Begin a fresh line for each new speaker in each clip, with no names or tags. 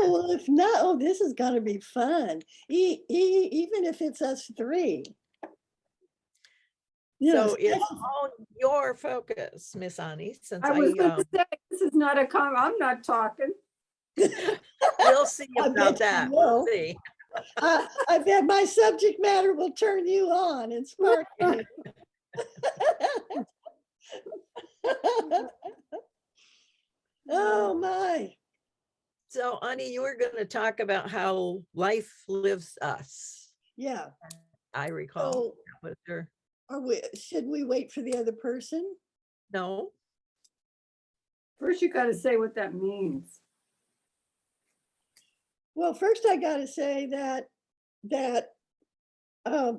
Oh, well, if not, oh, this is gonna be fun. Even if it's us three. You know,
So it's all your focus, Miss Anai, since
I was going to say, this is not a I'm not talking.
we'll see
I
about
bet you
that.
will.
We'll see.
I bet my subject matter will turn you on and spark you. Oh my.
So Anai, you were going to talk about how life lives us.
Yeah.
I recall.
So
That was your...
should we wait for the other person?
No.
First, you got to say what that means.
Well, first I got to say that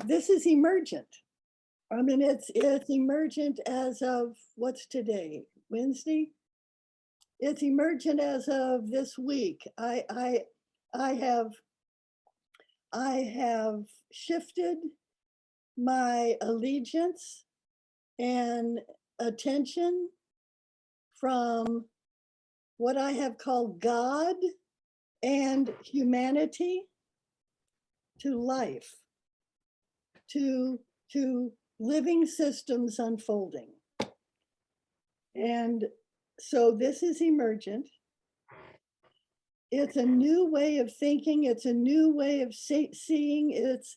this is emergent. I mean, it's emergent as of what's today, Wednesday. It's emergent as of this week. I have shifted my allegiance and attention from what I have called God and humanity to life, to living systems unfolding. And so this is emergent. It's a new way of thinking. It's a new way of seeing. It's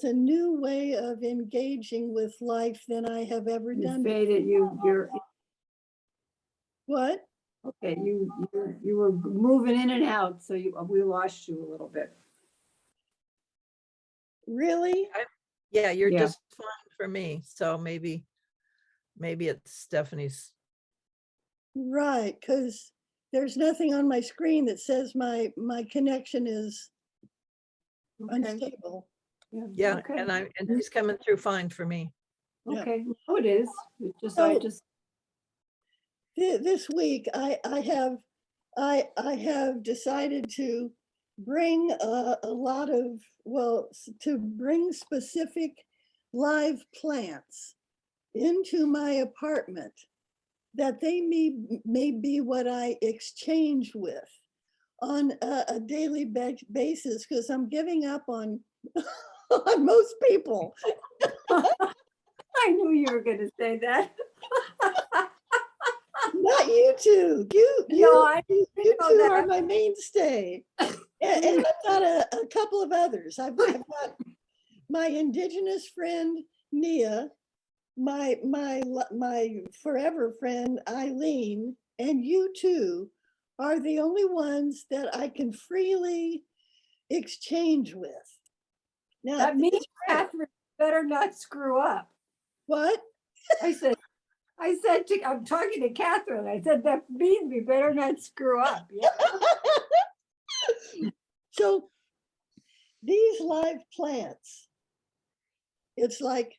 a new way of engaging with life than I have ever done.
Faded, you're
What?
okay. You were moving in and out, so we lost you a little bit.
Really?
Yeah, you're
Yeah.
just fine for me. So maybe it's Stephanie's.
Right, because there's nothing on my screen that says my connection is
Okay.
unstable.
Yeah,
Okay.
and he's coming through fine for me.
Okay. No, it is. It's just
So-
I just
This week, I have decided to bring a lot of, to bring specific live plants into my apartment that they may be what I exchange with on a daily basis, because I'm giving up on on most people.
I knew you were going to say that.
Not you two.
No,
You
know
two
that.
are my mainstay. And I've got a couple of others. I've got my indigenous friend, Nia, my forever friend, Eileen, and you two are the only ones that I can freely exchange with. Now,
That means Kathryn better not screw up.
what?
I said I'm talking to Kathryn. I said that means we better not screw up. Yeah.
So these live plants, it's like,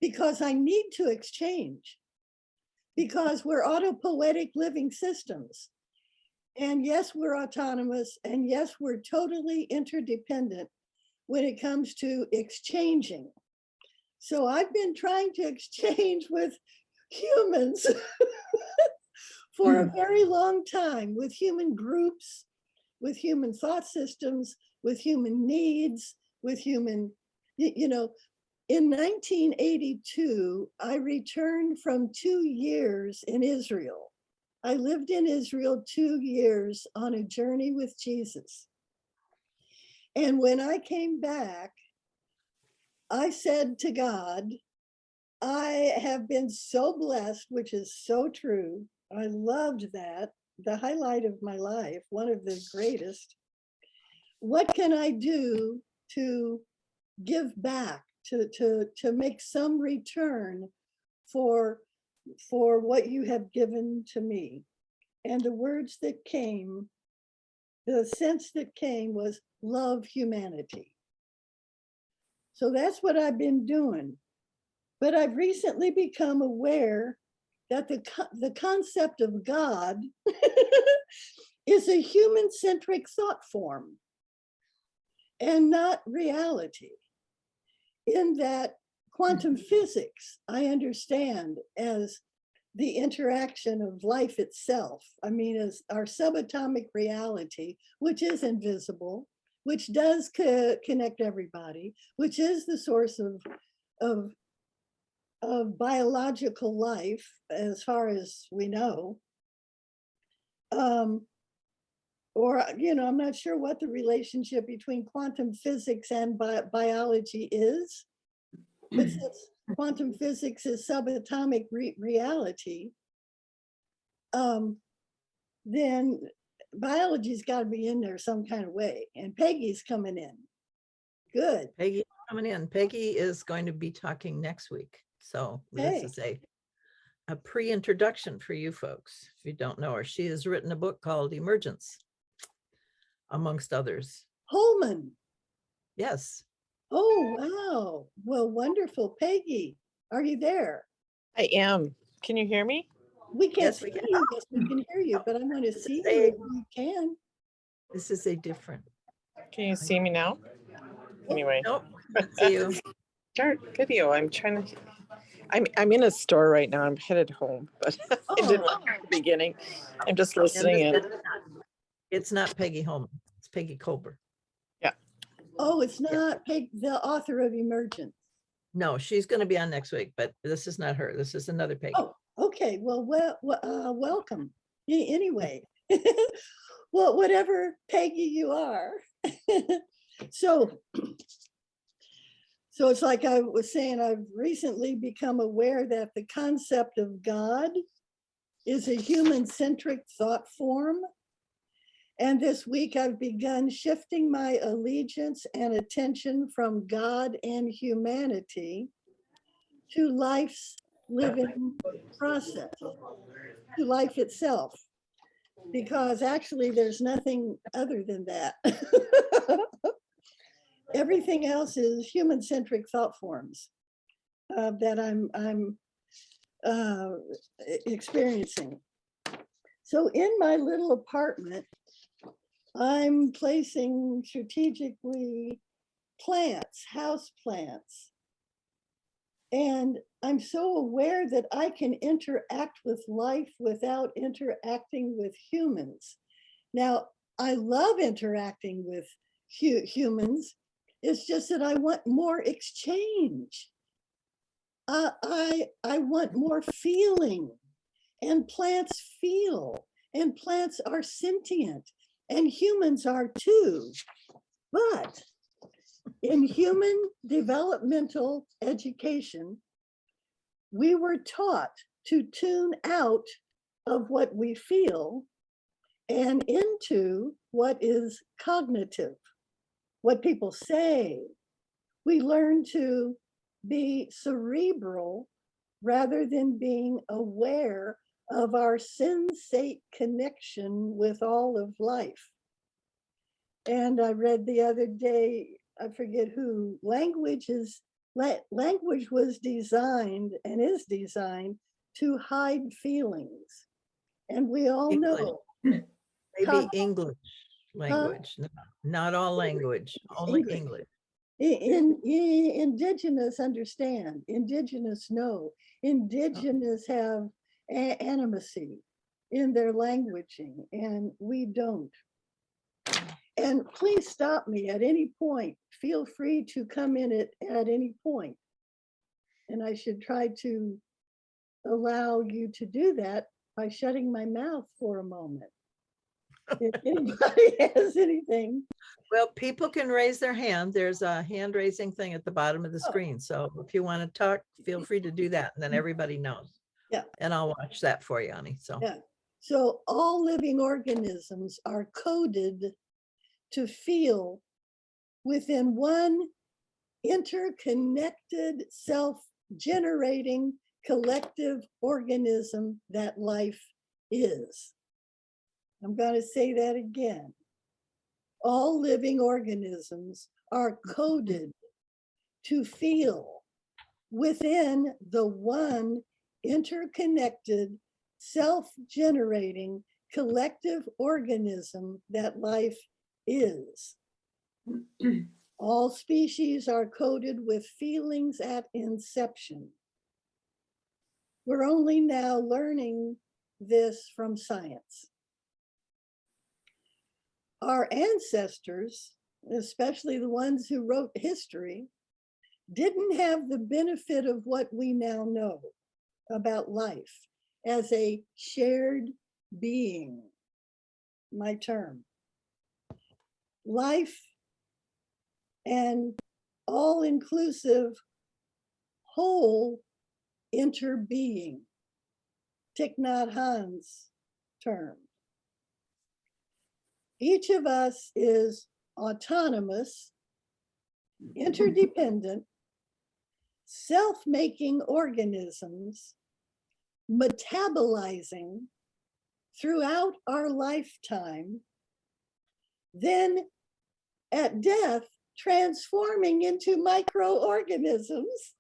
because I need to exchange, because we're autopoietic living systems. And yes, we're autonomous, and yes, we're totally interdependent when it comes to exchanging. So I've been trying to exchange with humans for a very long time, with human groups, with human thought systems, with human needs, with human, you know, in 1982, I returned from 2 years in Israel. I lived in Israel 2 years on a journey with Jesus. And when I came back, I said to God, I have been so blessed, which is so true. I loved that, the highlight of my life, one of the greatest. What can I do to give back, to make some return for what you have given to me? And the words that came, the sense that came was love humanity. So that's what I've been doing. But I've recently become aware that the concept of God is a human-centric thought form and not reality. In that quantum physics, I understand as the interaction of life itself. I mean, as our subatomic reality, which is invisible, which does connect everybody, which is the source of biological life, as far as we know. Or, you know, I'm not sure what the relationship between quantum physics and biology is, but since quantum physics is subatomic reality, then biology's got to be in there some kind of way. And Peggy's coming in. Good.
Peggy coming in. Peggy is going to be talking next week. So this
Hey.
is a pre-introduction for you folks. If you don't know her, she has written a book called Emergence, amongst others.
Holman.
Yes.
Oh, wow. Well, wonderful. Peggy, are you there?
I am. Can you hear me?
We can't
Yes,
see
we can.
you. Yes, we can hear you, but I want to see you if you can.
This is a different.
Can you see me now? Anyway,
Nope. Let's see you.
start video. I'm trying to. I'm in a store right now. I'm headed home, but I didn't
Oh,
want to at the beginning. I'm just
And
listening in.
it's not Peggy Holman. It's Peggy Colbert.
oh, it's not Peg, the author of Emergence.
No, she's going to be on next week, but this is not her. This is another Peggy.
Oh, okay. Well, welcome. Anyway, well, whatever Peggy you are. So it's like I was saying, I've recently become aware that the concept of God is a human-centric thought form. And this week I've begun shifting my allegiance and attention from God and humanity to life's living process, to life itself, because actually there's nothing other than that. Everything else is human-centric thought forms that I'm experiencing. So in my little apartment, I'm placing strategically plants, house plants. And I'm so aware that I can interact with life without interacting with humans. Now, I love interacting with humans. It's just that I want more exchange. I want more feeling, and plants feel, and plants are sentient, and humans are too. But in human developmental education, we were taught to tune out of what we feel and into what is cognitive, what people say. We learn to be cerebral rather than being aware of our sensate connection with all of life. And I read the other day, I forget who, language was designed and is designed to hide feelings. And we all
English.
know.
Maybe English language, not all language, only English.
Indigenous understand, indigenous know, indigenous have animacy in their languaging, and we don't. And please stop me at any point. Feel free to come in at any point. And I should try to allow you to do that by shutting my mouth for a moment. If anybody has anything.
Well, people can raise their hand. There's a hand raising thing at the bottom of the screen. So if you want to talk, feel free to do that. And then everybody knows.
Yeah.
And I'll watch that for you, Annie. So
Yeah. So all living organisms are coded to feel within one interconnected, self-generating collective organism that life is. I'm going to say that again. All living organisms are coded to feel within the one interconnected, self-generating collective organism that life is. All species are coded with feelings at inception. We're only now learning this from science. Our ancestors, especially the ones who wrote history, didn't have the benefit of what we now know about life as a shared being, my term. Life and all-inclusive whole interbeing, Thich Nhat Hanh's term. Each of us is autonomous, interdependent, self-making organisms metabolizing throughout our lifetime, then at death, transforming into microorganisms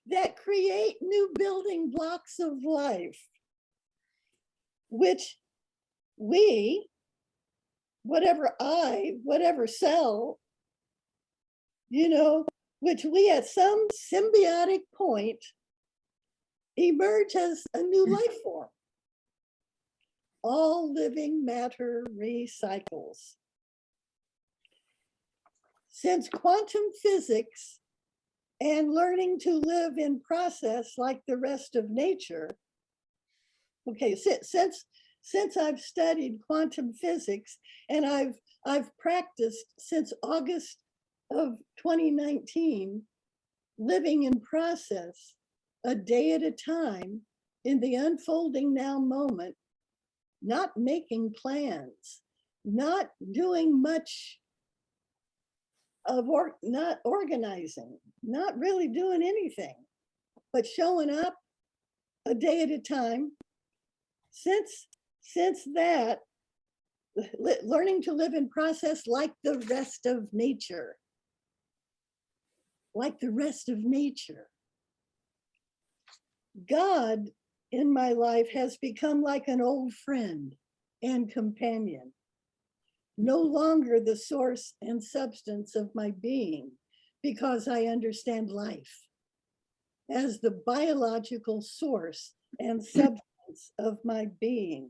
that create new building blocks of life, which we, whatever cell, which we at some symbiotic point emerge as a new life form. All living matter recycles. Since quantum physics and learning to live in process like the rest of nature, okay, since I've studied quantum physics and I've practiced since August of 2019, living in process a day at a time in the unfolding now moment, not making plans, not doing much of not organizing, not really doing anything, but showing up a day at a time. Since that, learning to live in process like the rest of nature, like the rest of nature. God in my life has become like an old friend and companion, no longer the source and substance of my being, because I understand life as the biological source and substance of my being.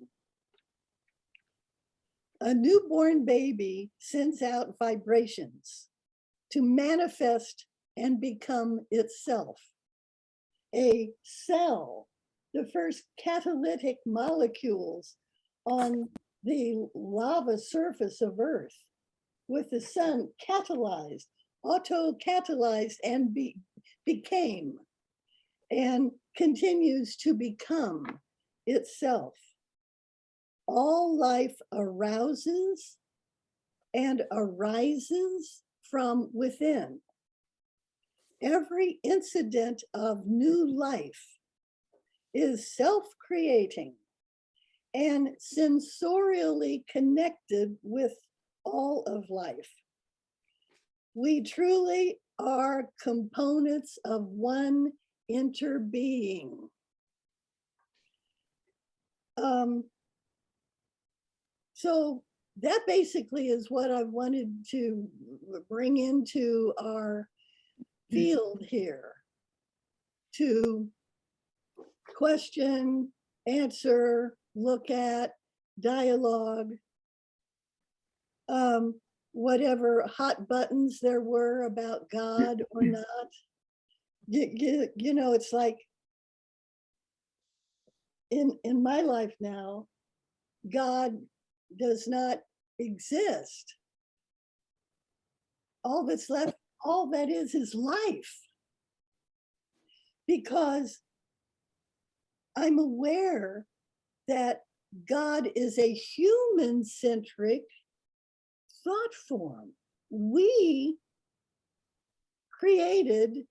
A newborn baby sends out vibrations to manifest and become itself. A cell, the first catalytic molecules on the lava surface of Earth with the sun catalyzed, auto-catalyzed and became and continues to become itself. All life arouses and arises from within. Every incident of new life is self-creating and sensorially connected with all of life. We truly are components of one interbeing. So that basically is what I wanted to bring into our field here, to question, answer, look at, dialogue, whatever hot buttons there were about God or not. You know, it's like in my life now, God does not exist. All that's left, all that is life. Because I'm aware that God is a human-centric thought form. We created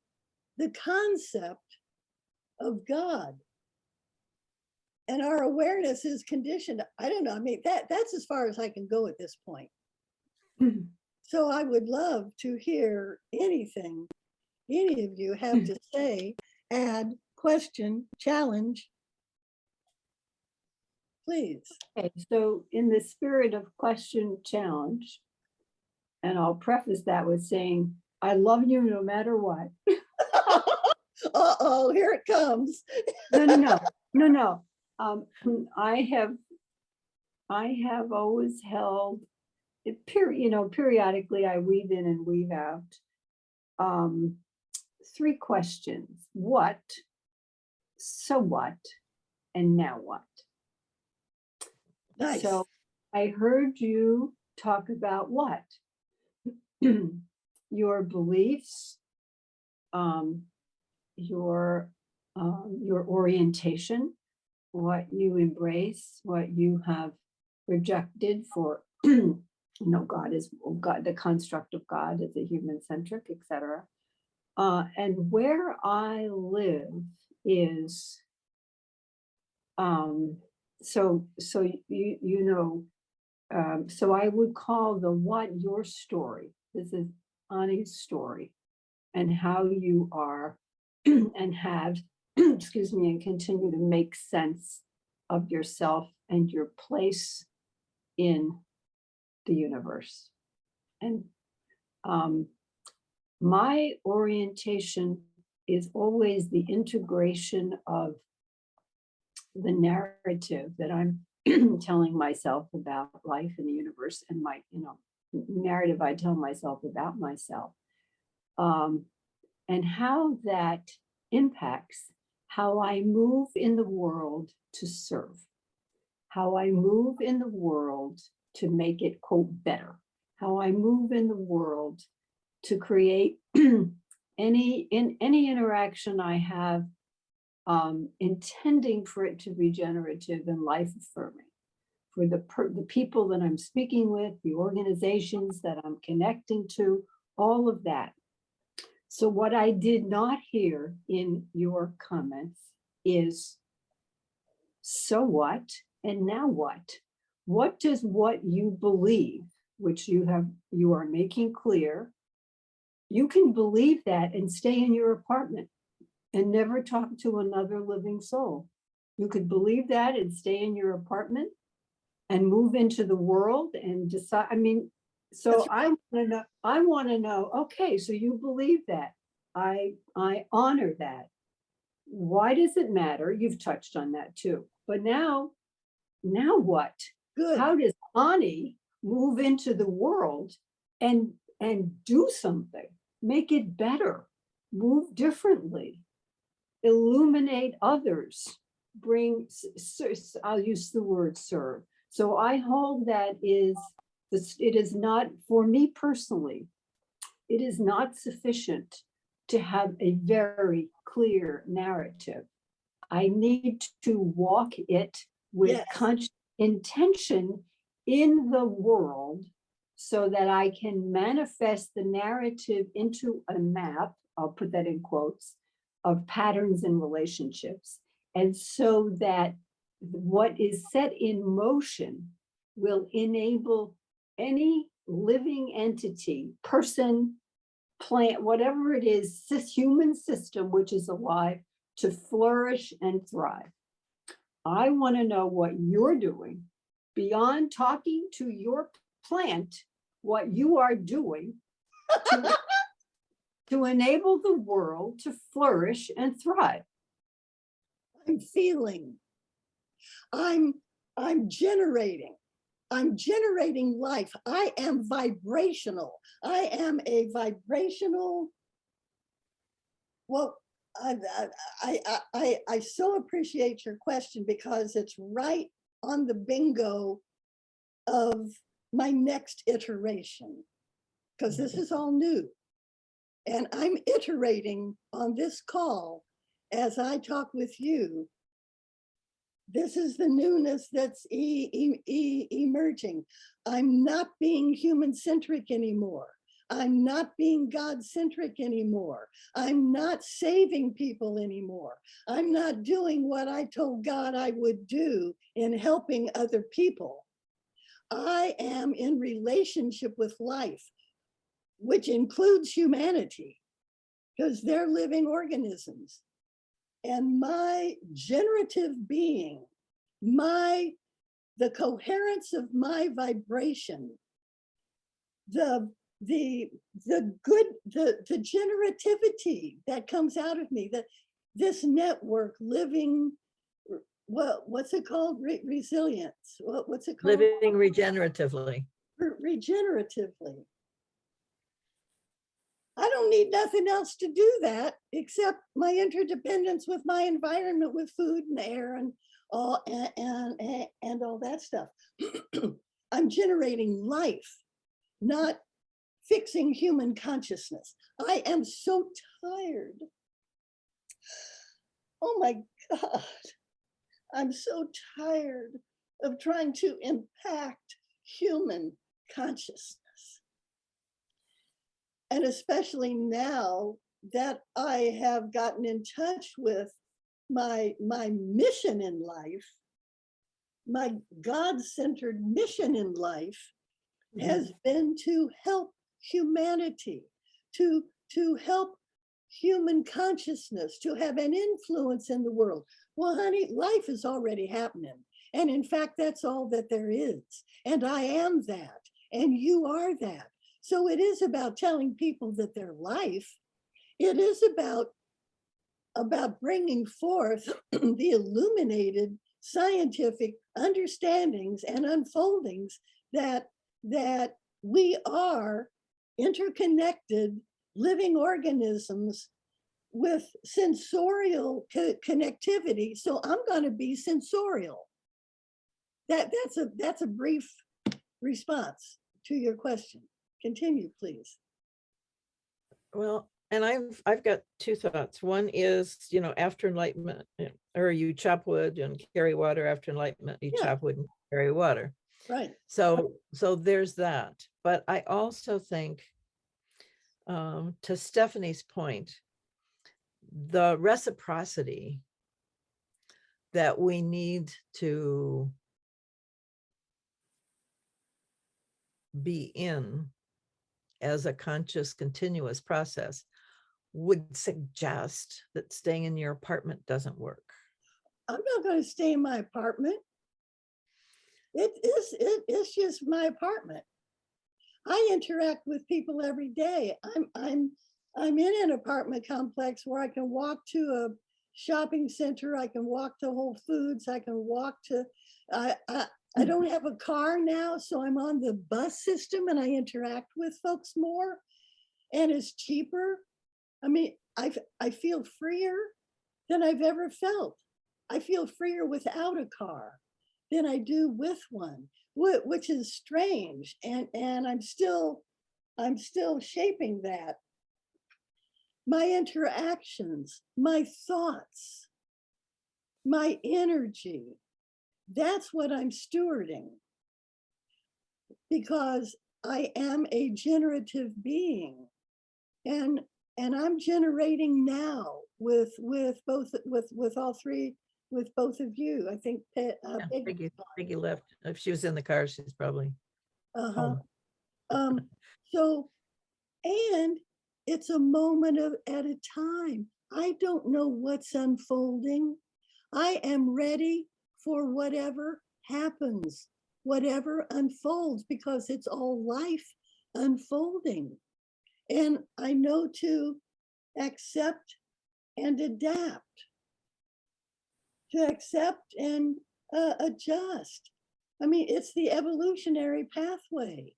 the concept of God. And our awareness is conditioned. I don't know, I mean, that's as far as I can go at this point. So I would love to hear anything any of you have to say, add, question, challenge. Please.
Okay, so in the spirit of question challenge, and I'll preface that with saying, I love you no matter what.
Uh-oh, here it comes.
No. I have always held it, periodically I weave in and weave out. 3 questions: what, so what, and now what?
Nice.
So I heard you talk about what? Your beliefs, your orientation, what you embrace, what you have rejected for, God is God, the construct of God is a human centric, etc. And where I live is, so so I would call the what your story. This is Anai's story, and how you are and have, excuse me, and continue to make sense of yourself and your place in the universe. And my orientation is always the integration of the narrative that I'm telling myself about life in the universe, and my, narrative I tell myself about myself, and how that impacts how I move in the world to serve, how I move in the world to make it, quote, better, how I move in the world to create any interaction I have, intending for it to be generative and life affirming for the people that I'm speaking with, the organizations that I'm connecting to, all of that. So what I did not hear in your comments is, so what, and now what? What does what you believe, which you are making clear, you can believe that and stay in your apartment and never talk to another living soul. You could believe that and stay in your apartment and move into the world and decide. So I want to know, okay, so you believe that. I honor that. Why does it matter? You've touched on that too. But now what?
Good.
How does Anai move into the world and do something, make it better, move differently, illuminate others, I'll use the word serve. So I hold that it is not, for me personally, it is not sufficient to have a very clear narrative. I need to walk it with
Yes.
conscious intention in the world so that I can manifest the narrative into a map, I'll put that in quotes, of patterns and relationships. And so that what is set in motion will enable any living entity, person, plant, whatever it is, this human system which is alive, to flourish and thrive. I want to know what you're doing beyond talking to your plant, what you are doing to enable the world to flourish and thrive.
I'm feeling. I'm generating. I'm generating life. I am vibrational. I am a vibrational. Well, I so appreciate your question because it's right on the bingo of my next iteration, because this is all new. And I'm iterating on this call as I talk with you. This is the newness that's emerging. I'm not being human-centric anymore. I'm not being God-centric anymore. I'm not saving people anymore. I'm not doing what I told God I would do in helping other people. I am in relationship with life, which includes humanity, because they're living organisms. And my generative being, the coherence of my vibration, the good, the generativity that comes out of me, that this network living, what's it called? Resilience. What's it called?
Living regeneratively.
Regeneratively. I don't need nothing else to do that except my interdependence with my environment, with food and air and all and all that stuff. I'm generating life, not fixing human consciousness. I am so tired. Oh my God. I'm so tired of trying to impact human consciousness. And especially now that I have gotten in touch with my mission in life, my God-centered mission in life has been to help humanity, to help human consciousness, to have an influence in the world. Well, honey, life is already happening. And in fact, that's all that there is. And I am that, and you are that. So it is about telling people that their life, it is about bringing forth the illuminated scientific understandings and unfoldings that we are interconnected living organisms with sensorial connectivity. So I'm going to be sensorial. That's a brief response to your question. Continue, please.
Well, and I've got two thoughts. One is, after enlightenment, or you chop wood and carry water. After enlightenment, you chop wood and carry water.
Right.
So there's that. But I also think, to Stephanie's point, the reciprocity that we need to be in as a conscious, continuous process would suggest that staying in your apartment doesn't work.
I'm not going to stay in my apartment. It's just my apartment. I interact with people every day. I'm in an apartment complex where I can walk to a shopping center. I can walk to Whole Foods. I can walk to, I don't have a car now, so I'm on the bus system and I interact with folks more, and it's cheaper. I mean, I feel freer than I've ever felt. I feel freer without a car than I do with one, which is strange. And I'm still shaping that. My interactions, my thoughts, my energy, that's what I'm stewarding, because I am a generative being, and I'm generating now with all three, with both of you. I think
Peggy left. If she was in the car, she's probably home.
So, and it's a moment at a time. I don't know what's unfolding. I am ready for whatever happens, whatever unfolds, because it's all life unfolding. And I know to accept and adapt, to accept and adjust. I mean, it's the evolutionary pathway.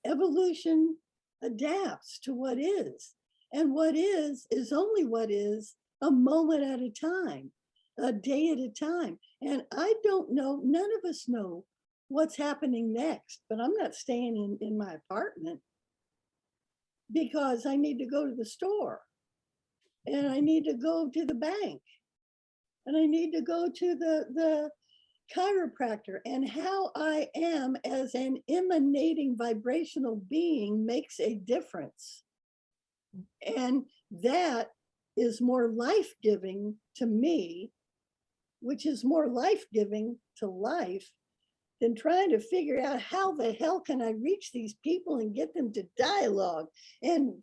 Evolution adapts to what is, and what is only what is, a moment at a time, a day at a time. And I don't know, none of us know what's happening next, but I'm not staying in my apartment, because I need to go to the store, and I need to go to the bank, and I need to go to the chiropractor. And how I am as an emanating vibrational being makes a difference. And that is more life-giving to me, which is more life-giving to life, than trying to figure out how the hell can I reach these people and get them to dialogue and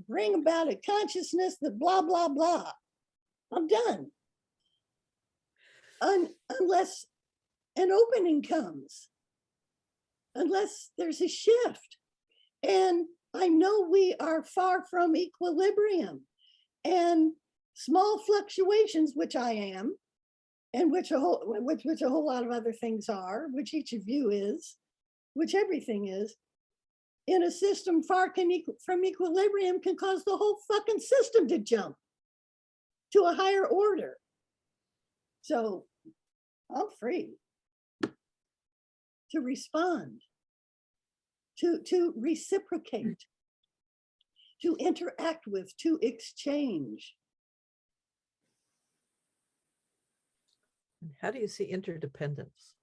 bring about a consciousness that blah, blah, blah. I'm done. Unless an opening comes, unless there's a shift. And I know we are far from equilibrium, and small fluctuations, which I am, and which a whole lot of other things are, which each of you is, which everything is, in a system far from equilibrium can cause the whole fucking system to jump to a higher order. So I'm free to respond, to reciprocate, to interact with, to exchange.
And how do you see interdependence?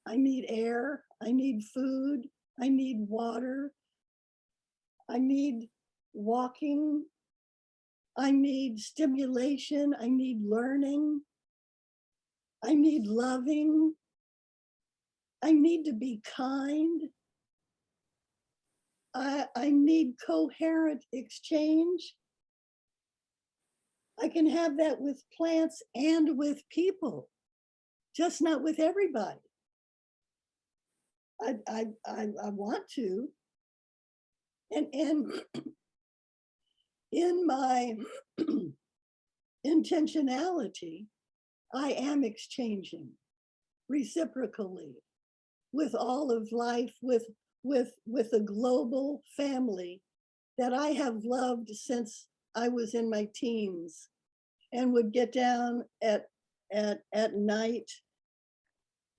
I need air, I need food, I need water, I need walking, I need stimulation, I need learning, I need loving, I need to be kind, I need coherent exchange. I can have that with plants and with people, just not with everybody. I want to. And in my intentionality, I am exchanging reciprocally with all of life, with a global family that I have loved since I was in my teens, and would get down at night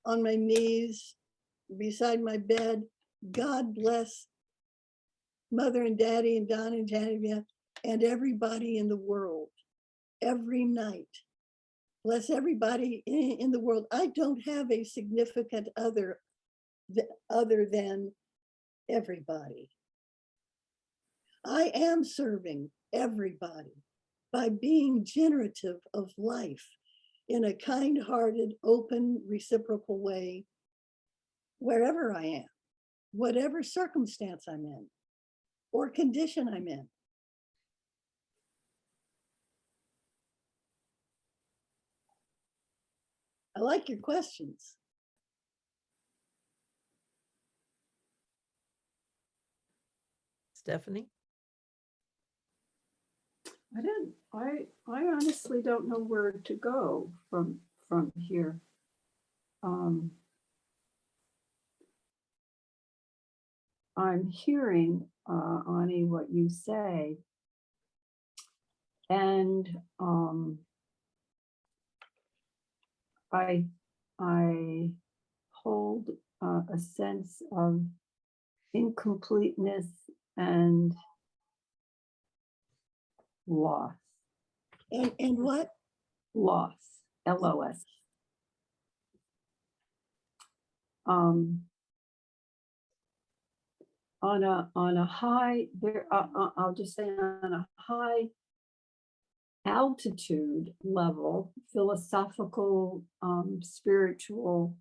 on my knees beside my bed. God bless Mother and Daddy and Don and Genevieve and everybody in the world every night. Bless everybody in the world. I don't have a significant other than everybody. I am serving everybody by being generative of life in a kind-hearted, open, reciprocal way, wherever I am, whatever circumstance I'm in or condition I'm in. I like your questions.
Stephanie?
I honestly don't know where to go from here. I'm hearing, Ani, what you say, and I hold a sense of incompleteness and loss.
And what?
Loss, LOS. On a high, I'll just say on a high altitude level, philosophical, spiritual,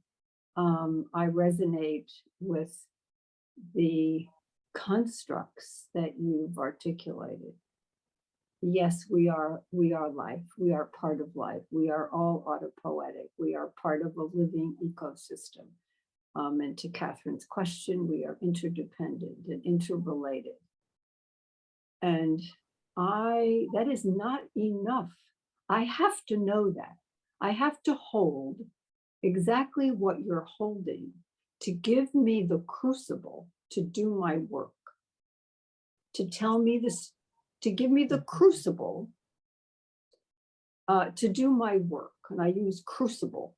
I resonate with the constructs that you've articulated. Yes, we are life. We are part of life. We are all autopoetic. We are part of a living ecosystem. And to Kathryn's question, we are interdependent and interrelated. And that is not enough. I have to know that. I have to hold exactly what you're holding to give me the crucible to do my work, to tell me this, to give me the crucible to do my work. And I use crucible.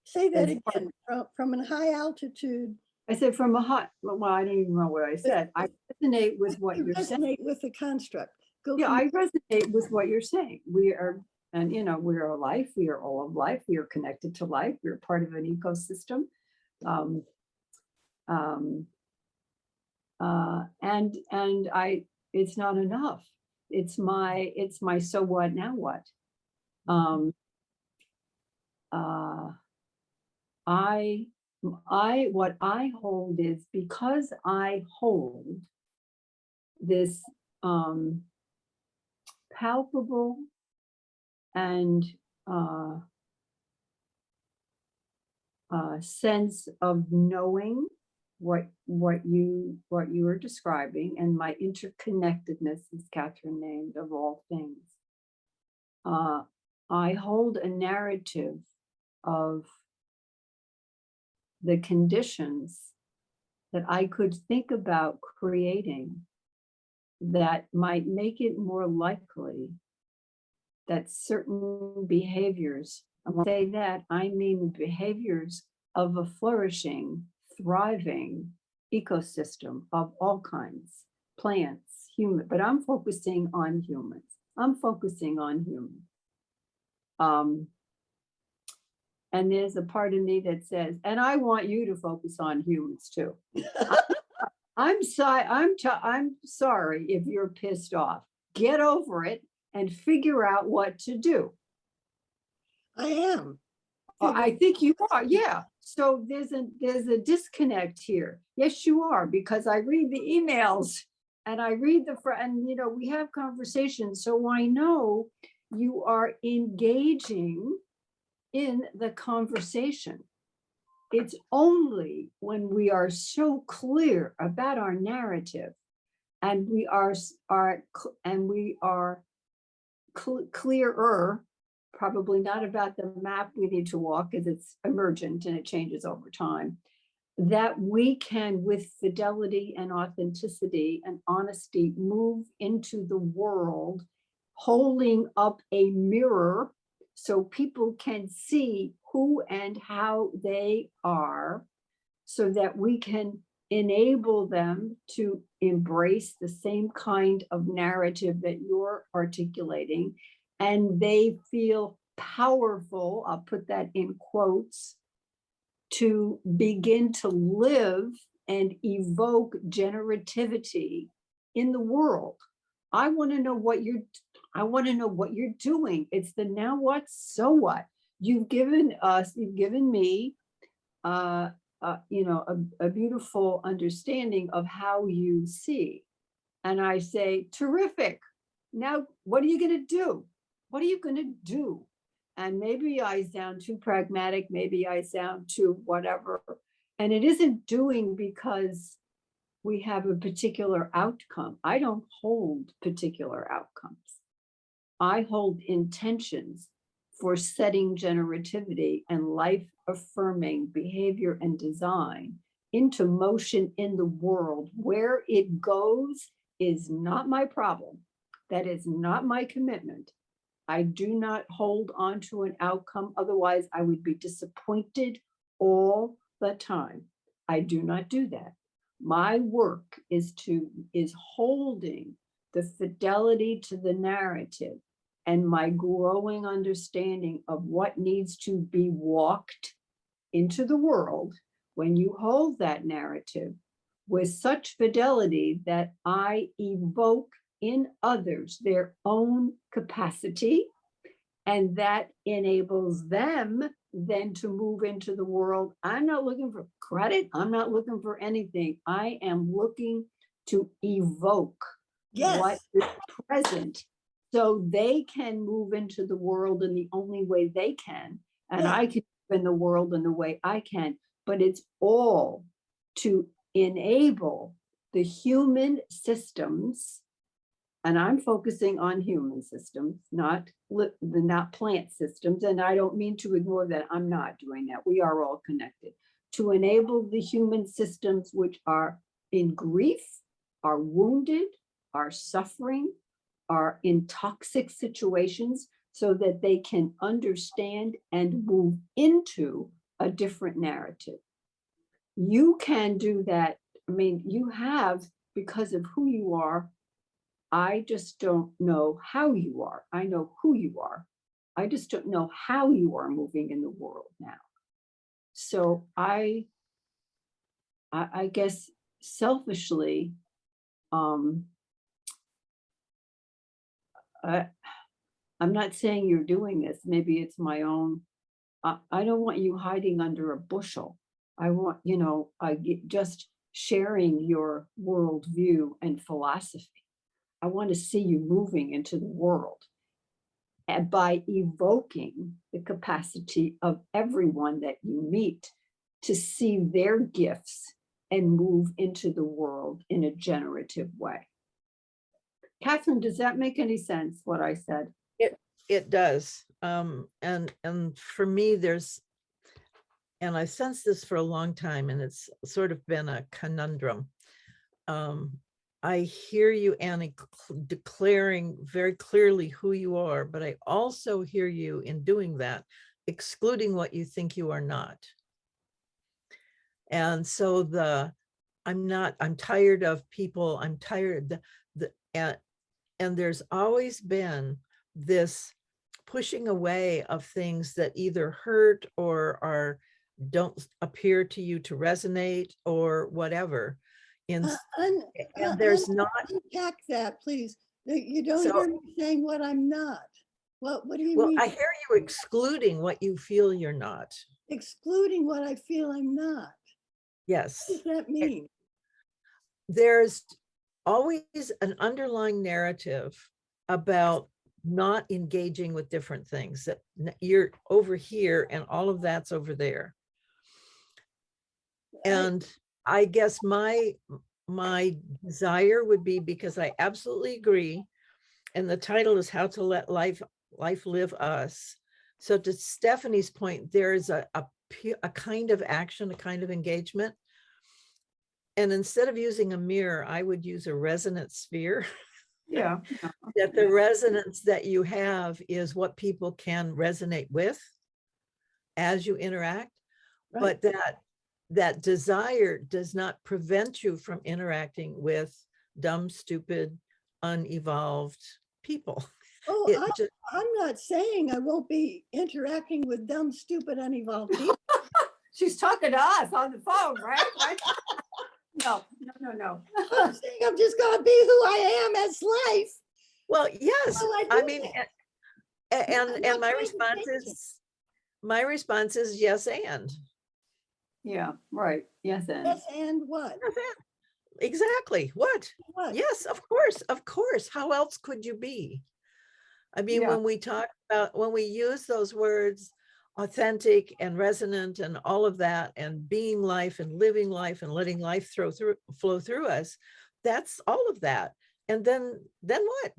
Say that again, from a high altitude.
I said from a high, well, I don't even know what I said. I resonate with what you're saying.
Resonate with the construct.
Yeah, I resonate with what you're saying. We are, and we are life. We are all of life. We are connected to life. We're part of an ecosystem. And it's not enough. It's my so what, now what? What I hold is, because I hold this palpable and sense of knowing what you are describing, and my interconnectedness, as Kathryn named, of all things. I hold a narrative of the conditions that I could think about creating that might make it more likely that certain behaviors, and when I say that, I mean the behaviors of a flourishing, thriving ecosystem of all kinds, plants, human, but I'm focusing on humans. And there's a part of me that says, and I want you to focus on humans too. I'm sorry if you're pissed off. Get over it and figure out what to do.
I am.
I think you are, yeah. So there's a disconnect here. Yes, you are, because I read the emails and I read and we have conversations. So I know you are engaging in the conversation. It's only when we are so clear about our narrative and we are clearer, probably not about the map we need to walk because it's emergent and it changes over time, that we can, with fidelity and authenticity and honesty, move into the world holding up a mirror so people can see who and how they are, so that we can enable them to embrace the same kind of narrative that you're articulating, and they feel powerful, I'll put that in quotes, to begin to live and evoke generativity in the world. I want to know what you're doing. It's the now what, so what. You've given me a beautiful understanding of how you see. And I say, terrific. Now, what are you going to do? What are you going to do? And maybe I sound too pragmatic. Maybe I sound too whatever. And it isn't doing because we have a particular outcome. I don't hold particular outcomes. I hold intentions for setting generativity and life-affirming behavior and design into motion in the world. Where it goes is not my problem. That is not my commitment. I do not hold on to an outcome. Otherwise, I would be disappointed all the time. I do not do that. My work is holding the fidelity to the narrative and my growing understanding of what needs to be walked into the world when you hold that narrative with such fidelity that I evoke in others their own capacity, and that enables them then to move into the world. I'm not looking for credit. I'm not looking for anything. I am looking to evoke what is present so they can move into the world in the only way they can. And I can move in the world in the way I can, but it's all to enable the human systems. And I'm focusing on human systems, not plant systems. And I don't mean to ignore that. I'm not doing that. We are all connected. To enable the human systems which are in grief, are wounded, are suffering, are in toxic situations, so that they can understand and move into a different narrative. You can do that. I mean, you have, because of who you are. I just don't know how you are. I know who you are. I just don't know how you are moving in the world now. So I guess selfishly, I'm not saying you're doing this. Maybe it's my own. I don't want you hiding under a bushel. I want, just sharing your worldview and philosophy. I want to see you moving into the world. and by evoking the capacity of everyone that you meet to see their gifts and move into the world in a generative way. Kathryn, does that make any sense, what I said?
It does. And for me, and I sensed this for a long time, and it's sort of been a conundrum. I hear you, Annie, declaring very clearly who you are, but I also hear you in doing that, excluding what you think you are not. And so I'm tired of people, I'm tired, and there's always been this pushing away of things that either hurt or don't appear to you to resonate or whatever. And there's not.
Unpack that, please. You don't
So-
hear me saying what I'm not. What do you
Well,
mean?
I hear you excluding what you feel you're not.
Excluding what I feel I'm not.
Yes.
What does that mean?
There's always an underlying narrative about not engaging with different things, that you're over here and all of that's over there. And I guess my desire would be, because I absolutely agree, and the title is How to Let Life Live Us. So to Stephanie's point, there is a kind of action, a kind of engagement. And instead of using a mirror, I would use a resonant sphere.
Yeah.
That the resonance that you have is what people can resonate with as you interact,
Right.
but that desire does not prevent you from interacting with dumb, stupid, unevolved people.
Oh,
It just,
I'm not saying I won't be interacting with dumb, stupid, unevolved people.
She's talking to us on the phone, right? No.
I'm saying I'm just gonna be who I am as life.
well, yes,
Well,
I
do
mean,
that.
and
not
my
trying to
response
change it.
my response is yes, and
Yeah, right. Yes, and
Yes, and what?
Yes, and. Exactly. What?
What?
Yes, of course. How else could you be? I mean,
Yeah.
when we use those words, authentic and resonant and all of that, and being life and living life and letting life flow through us, that's all of that. And then what?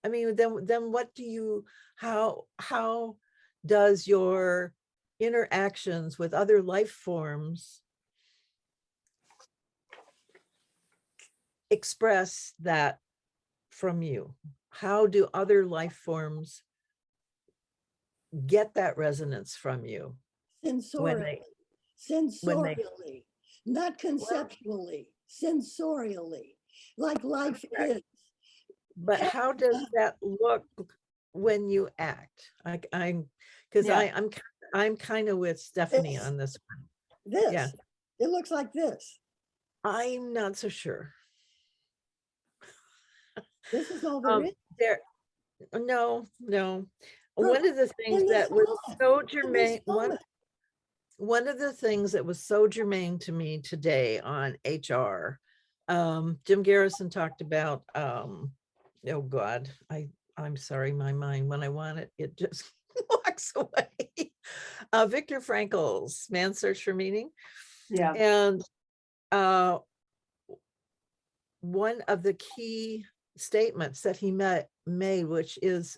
I mean, then what do you, how does your interactions with other life forms express that from you? How do other life forms get that resonance from you when
Sensorially.
they
Sensorially, not conceptually, sensorially, like life is.
but how does that look when you act? Because
Yeah.
I'm kind of with Stephanie
This.
on this one.
This.
Yeah.
It looks like this.
I'm not so sure.
This is all there is.
There, no.
From-
One of the things
in this
that was
moment,
so
in this
germane,
moment.
one of the things that was so germane to me today on HR, Jim Garrison talked about, oh God, I'm sorry, my mind, when I want it, it just walks away. Viktor Frankl's Man's Search for Meaning.
yeah,
And one of the key statements that he made, which is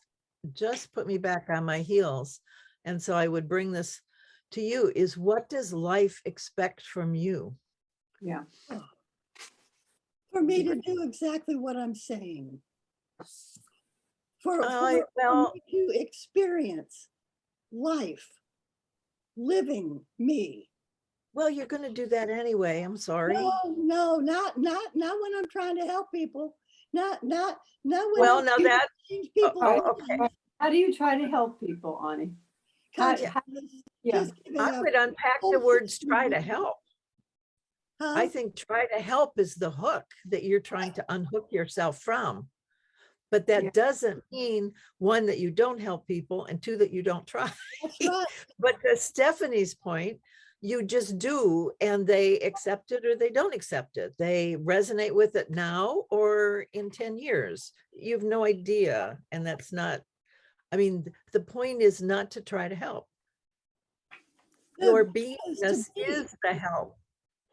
just put me back on my heels. And so I would bring this to you, is what does life expect from you?
yeah,
For me to do exactly what I'm saying. For
well,
me to experience life, living me.
well, you're going to do that anyway. I'm sorry.
No, not when I'm trying to help people. Not when
Well,
I'm
now
trying to
that,
change people's
okay.
lives.
How do you try to help people, Ani?
Consciousness,
Yeah.
just giving
I
up.
would unpack the words try to help.
Huh?
I think try to help is the hook that you're trying to unhook yourself from. But that
Yeah.
doesn't mean, one, that you don't help people, and two, that you don't try.
That's right.
But to Stephanie's point, you just do, and they accept it or they don't accept it. They resonate with it now or in 10 years. You have no idea. And that's not, I mean, the point is not to try to help.
The
Your
point is to
beingness
be.
is the help.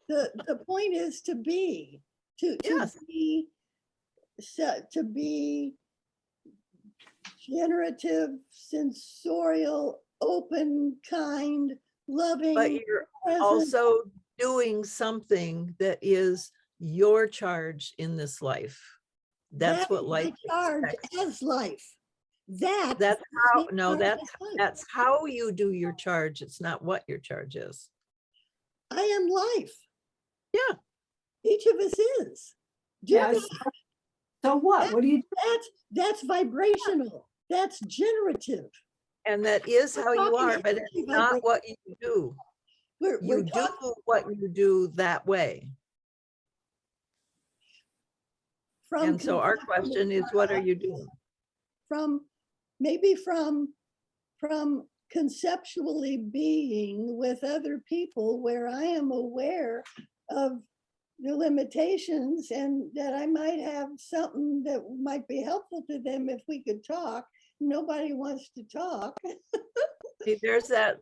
The point is to be,
Yes.
to be generative, sensorial, open, kind, loving,
But you're
present.
also doing something that is your charge in this life. That's
That
what
is
life
my charge
expects.
as life. That's
That's
my
how, no,
charge
that's
as life.
that's how you do your charge. It's not what your charge is.
I am life.
Yeah.
Each of us is. Do you
Yes.
know
So what? What do you do?
that's vibrational. That's generative.
And that is
We're
how you
talking
are, but
energy
it's not what you do.
We're
You do
talking
what you do that way.
from
And so our question is, what are you doing?
maybe from conceptually being with other people where I am aware of the limitations and that I might have something that might be helpful to them if we could talk. Nobody wants to talk.
See, there's that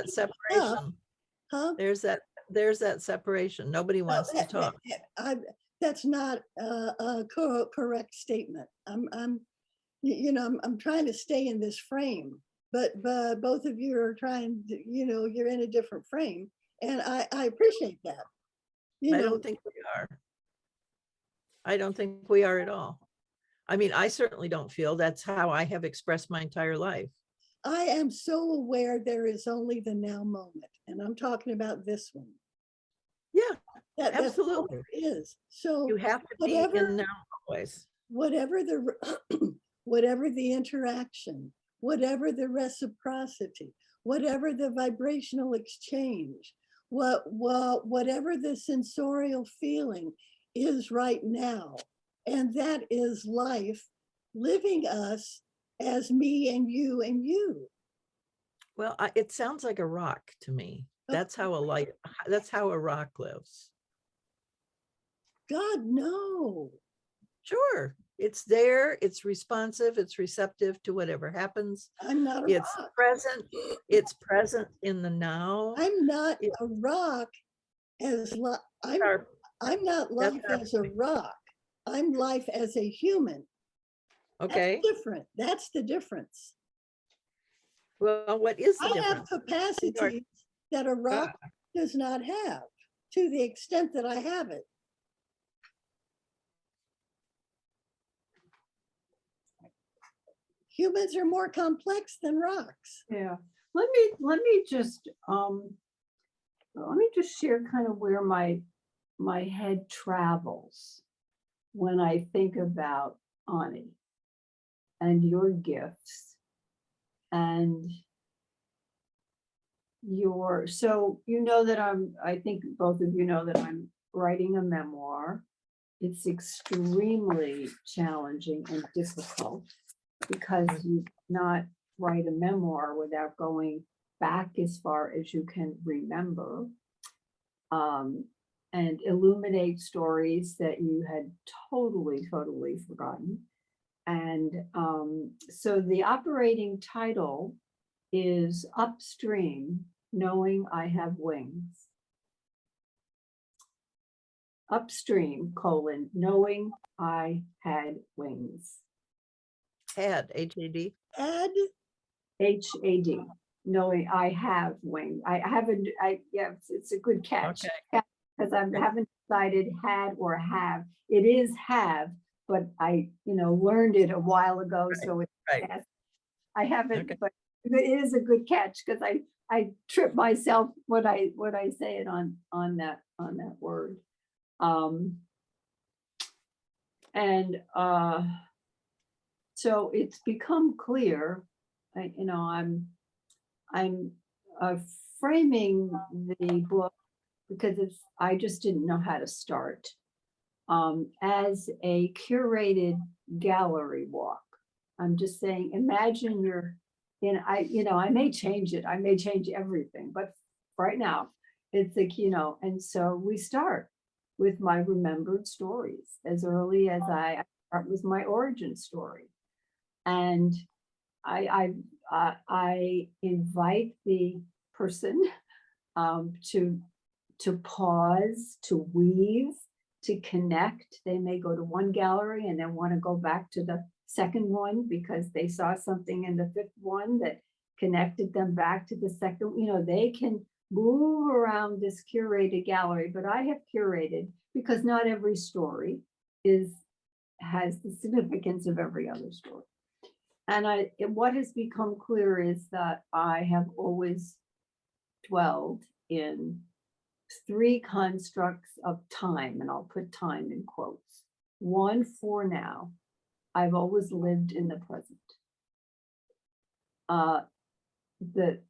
separation.
Huh?
There's that separation. Nobody wants to talk.
That's not a correct statement. I'm trying to stay in this frame, but both of you are trying to, you're in a different frame, and I appreciate that.
I don't think we are. I don't think we are at all. I mean, I certainly don't feel that's how I have expressed my entire life.
I am so aware there is only the now moment, and I'm talking about this one.
Yeah,
That's all
absolutely.
there is. So
You have to be in now always.
whatever whatever the interaction, whatever the reciprocity, whatever the vibrational exchange, whatever the sensorial feeling is right now, and that is life living us as me and you and you.
Well, it sounds like a rock to me. That's how a rock lives.
God, no.
Sure. It's there, it's responsive, it's receptive to whatever happens.
I'm not a
It's
rock.
it's present in the now.
I'm not a rock I'm not life as a rock. I'm life as a human.
Okay.
That's different. That's the difference.
Well, what is the
I
difference?
have capacities that a rock does not have to the extent that I have it. Humans are more complex than rocks.
Yeah. Let me just share kind of where my head travels when I think about Anai and your gifts and so that I think both of you know that I'm writing a memoir. It's extremely challenging and difficult because you not write a memoir without going back as far as you can remember, and illuminate stories that you had totally forgotten. And so the operating title is Upstream, Knowing I Have Wings. Upstream, knowing I had wings.
Had, H-A-D.
Add
H-A-D, knowing I have wings. I haven't, yeah, it's a good catch.
Okay.
Because I haven't decided had or have. It is have, but I, learned it a while ago.
Right,
So it's,
right.
I haven't,
Okay.
but it is a good catch because I trip myself when I say it on that word. So it's become clear, I'm framing the book because I just didn't know how to start, as a curated gallery walk. I'm just saying, imagine you're in, I may change it. I may change everything, but right now it's like, and so we start with my remembered stories as early as I start with my origin story. And I invite the person to pause, to weave, to connect. They may go to one gallery and then want to go back to the second one because they saw something in the fifth one that connected them back to the second. You know, they can move around this curated gallery, but I have curated because not every story has the significance of every other story. And what has become clear is that I have always dwelled in three constructs of time, and I'll put time in quotes. One, for now. I've always lived in the present. The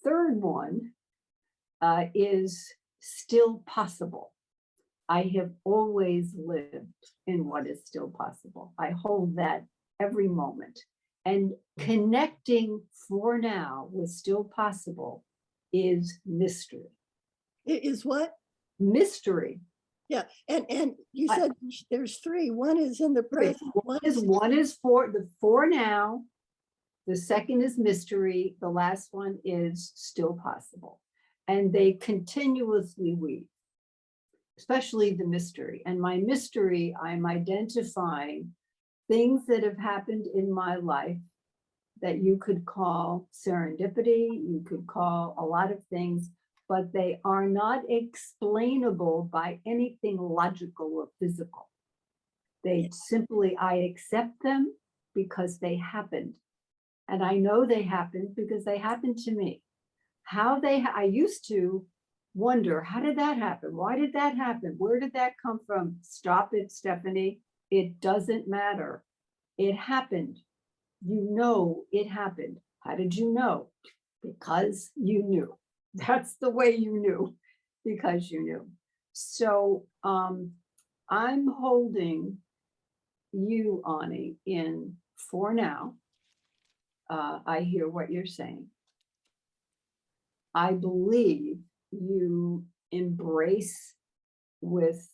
third one is still possible. I have always lived in what is still possible. I hold that every moment. And connecting for now with still possible is mystery.
It is what?
Mystery.
Yeah, and you said there's three. One is in the present.
One is for now. The second is mystery. The last one is still possible. And they continuously weave, especially the mystery. And my mystery, I'm identifying things that have happened in my life that you could call serendipity, you could call a lot of things, but they are not explainable by anything logical or physical. They simply, I accept them because they happened. And I know they happened because they happened to me. I used to wonder, how did that happen? Why did that happen? Where did that come from? Stop it, Stephanie. It doesn't matter. It happened. You know it happened. How did you know? Because you knew. That's the way you knew, because you knew. So I'm holding you, Anai, in for now. I hear what you're saying. I believe you embrace with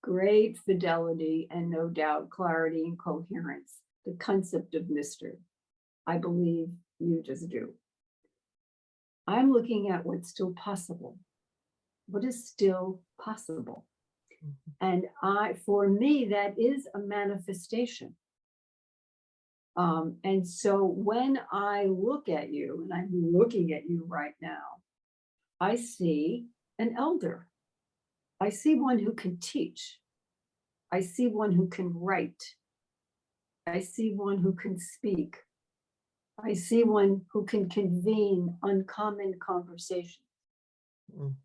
great fidelity and no doubt clarity and coherence the concept of mystery. I believe you just do. I'm looking at what's still possible. What is still possible? And for me, that is a manifestation. And so when I look at you, and I'm looking at you right now, I see an elder. I see one who can teach. I see one who can write. I see one who can speak. I see one who can convene uncommon conversation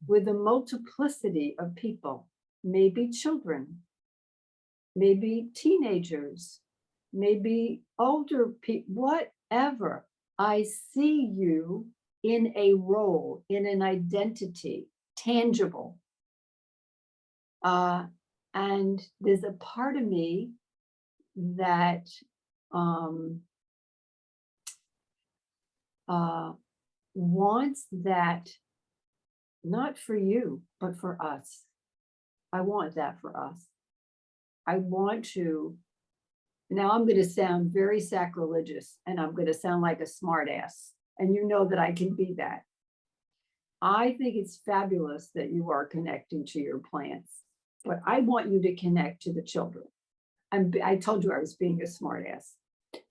with a multiplicity of people, maybe children, maybe teenagers, maybe older people, whatever. I see you in a role, in an identity, tangible. And there's a part of me that wants that, not for you, but for us. I want that for us. I want to, now I'm going to sound very sacrilegious and I'm going to sound like a smart ass. And you know that I can be that. I think it's fabulous that you are connecting to your plants, but I want you to connect to the children. I told you I was being a smart ass.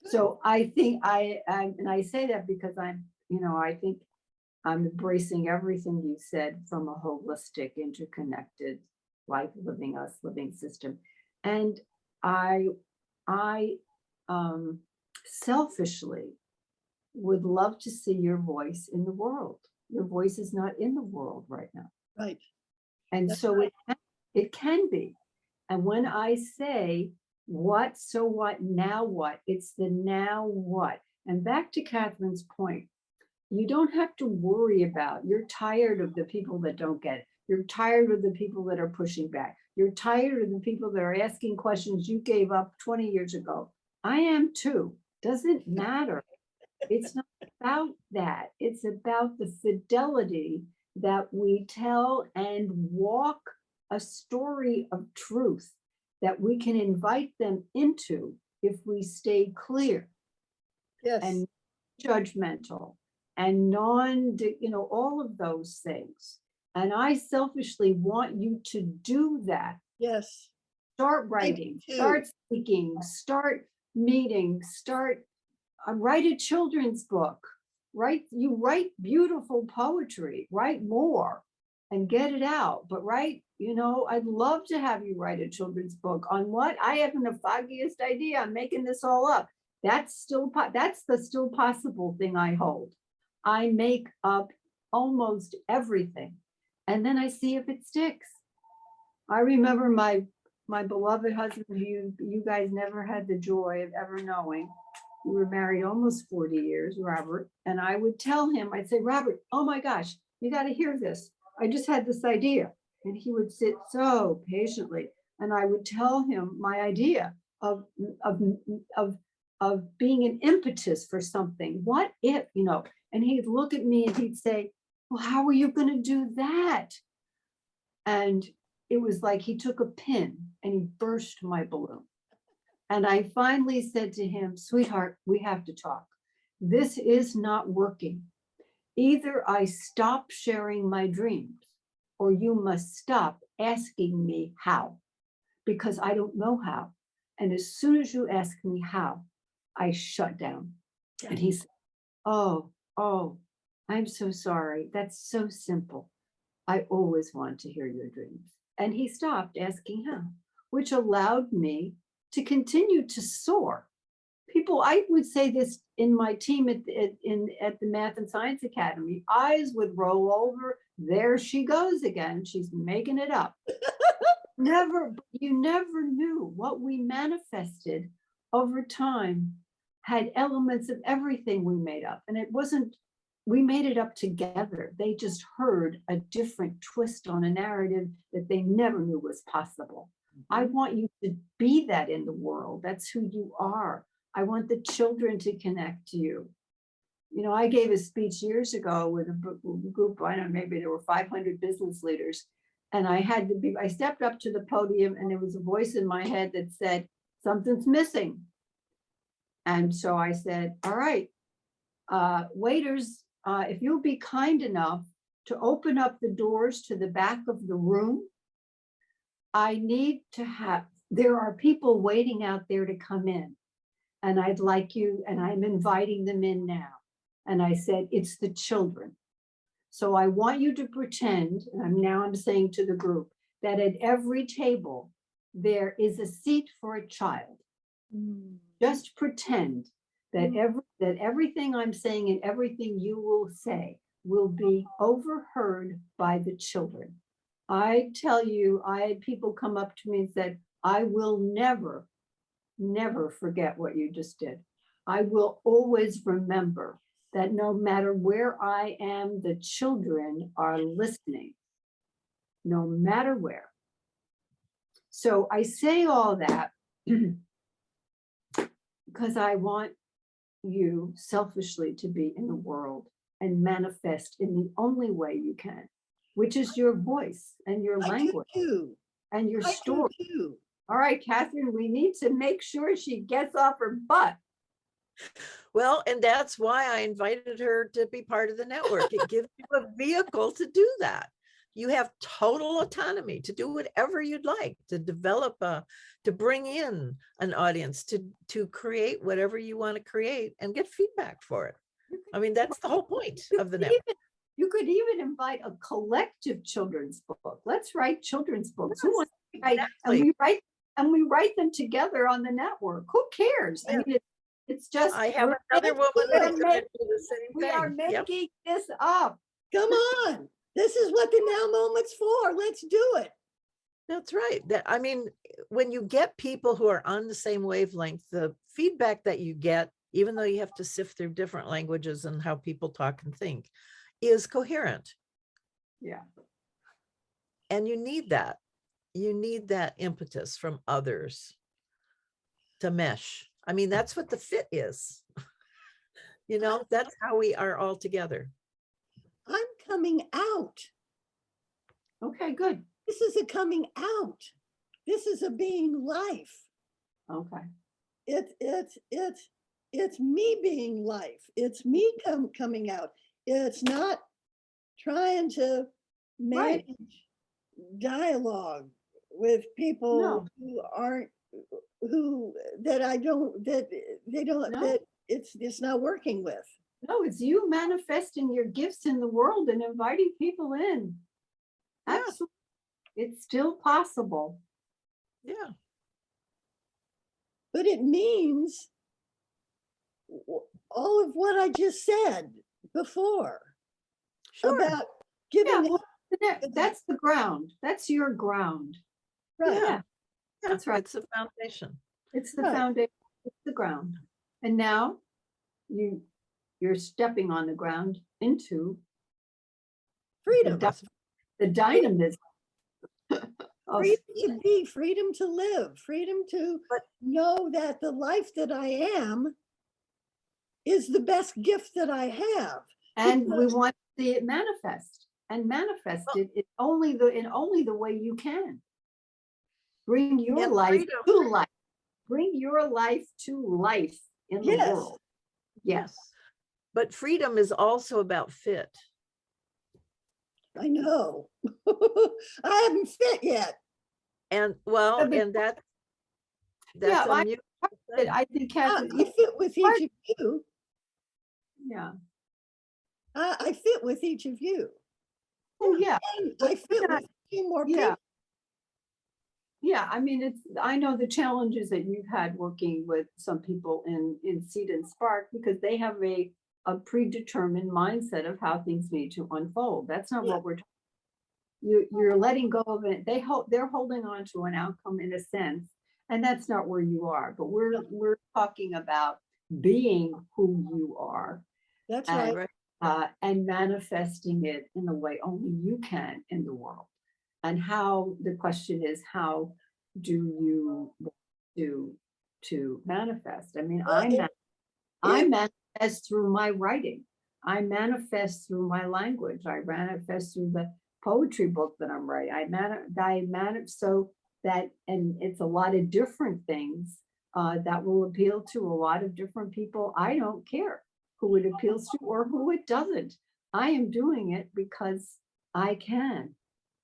So I think and I say that because I think I'm embracing everything you said from a holistic, interconnected, life living us, living system. And I selfishly would love to see your voice in the world. Your voice is not in the world right now.
Right.
And
That's
so
right.
it can be. And when I say what, so what, now what, it's the now what. And back to Kathryn's point, you don't have to worry about, you're tired of the people that don't get it. You're tired of the people that are pushing back. You're tired of the people that are asking questions you gave up 20 years ago. I am too. Doesn't matter. It's not about that. It's about the fidelity that we tell and walk a story of truth that we can invite them into if we stay clear
Yes.
and judgmental and all of those things. And I selfishly want you to do that.
Yes.
Start writing,
too.
start speaking, start meeting, write a children's book, write beautiful poetry, write more and get it out. But I'd love to have you write a children's book on what? I haven't the foggiest idea. I'm making this all up. That's the still possible thing I hold. I make up almost everything and then I see if it sticks. I remember my beloved husband, who you guys never had the joy of ever knowing. We were married almost 40 years, Robert. And I would tell him, I'd say, Robert, oh my gosh, you got to hear this. I just had this idea. And he would sit so patiently. And I would tell him my idea of being an impetus for something. What if, and he'd look at me and he'd say, well, how are you going to do that? And it was like he took a pin and he burst my balloon. And I finally said to him, sweetheart, we have to talk. This is not working. Either I stop sharing my dreams or you must stop asking me how, because I don't know how. And as soon as you ask me how, I shut down. And he said, oh, I'm so sorry. That's so simple. I always want to hear your dreams. And he stopped asking how, which allowed me to continue to soar. I would say this in my team at the Math and Science Academy, eyes would roll over. There she goes again. She's making it up. You never knew what we manifested over time had elements of everything we made up. And we made it up together. They just heard a different twist on a narrative that they never knew was possible. I want you to be that in the world. That's who you are. I want the children to connect to you. I gave a speech years ago with a group, I don't know, maybe there were 500 business leaders. And I stepped up to the podium and there was a voice in my head that said, something's missing. And so I said, all right, waiters, if you'll be kind enough to open up the doors to the back of the room, there are people waiting out there to come in. And I'd like you, and I'm inviting them in now. And I said, it's the children. So I want you to pretend, and I'm saying to the group, that at every table, there is a seat for a child. Just pretend that everything I'm saying and everything you will say will be overheard by the children. I tell you, I had people come up to me and said, I will never forget what you just did. I will always remember that no matter where I am, the children are listening, no matter where. So I say all that because I want you selfishly to be in the world and manifest in the only way you can, which is your voice and your language and your story. All right, Kathryn, we need to make sure she gets off her butt.
Well, and that's why I invited her to be part of the network. It gives you a vehicle to do that. You have total autonomy to do whatever you'd like, to develop to bring in an audience, to create whatever you want to create and get feedback for it. I mean, that's the whole point of the network.
You could even invite a collective children's book. Let's write children's books. Who wants to write? Exactly. And we write them together on the network. Who cares? Yeah. I mean, it's just.
I have another woman that's going to do the same thing.
We are making this up.
Come on. This is what the now moment's for. Let's do it.
That's right. I mean, when you get people who are on the same wavelength, the feedback that you get, even though you have to sift through different languages and how people talk and think, is coherent.
Yeah.
And you need that. You need that impetus from others to mesh. I mean, that's what the fit is. That's how we are all together.
I'm coming out.
Okay, good.
This is a coming out. This is a being life.
Okay.
it's me being life. It's me coming out. It's not trying to
Right.
manage dialogue with people
No.
who aren't, who, that I don't, that they don't,
No.
that it's not working with.
No, it's you manifesting your gifts in the world and inviting people in.
Yeah.
Absolutely. It's still possible.
Yeah.
But it means all of what I just said before
Sure.
about giving
Yeah,
up.
that's the ground. That's your ground.
Right.
Yeah.
That's right.
It's a foundation.
It's the
Right.
foundation, it's the ground. And now you're stepping on the ground into
Freedom.
the dynamism of,
Freedom to be, freedom to live, freedom to
But-
know that the life that I am is the best gift that I have.
and we want to see it manifest and manifest it in only the way you can. Bring your
And
life
freedom.
to life. Bring your life to life in the
Yes.
world. Yes.
But freedom is also about fit.
I know. I haven't fit yet.
And well,
Yeah, but-
and that's
Yeah,
a mutual thing.
I think
I
Kathryn,
fit with each of you.
yeah.
I fit with each of you.
Oh, yeah.
And I fit
Yeah.
with a few more
Yeah.
people.
Yeah, I mean, I know the challenges that you've had working with some people in Seed and Spark, because they have a predetermined mindset of how things need to unfold. That's not
Yeah.
what we're talking. You're letting go of it. They're holding on to an outcome in a sense, and that's not where you are. But we're talking about being who you are
That's
and
right.
and manifesting it in the way only you can in the world. And how the question is, how do you do to manifest? I mean,
Well,
I manifest through my writing. I manifest through my language. I manifest through the poetry book that I'm writing. I manifest so that, and it's a lot of different things that will appeal to a lot of different people. I don't care who it appeals to or who it doesn't. I am doing it because I can.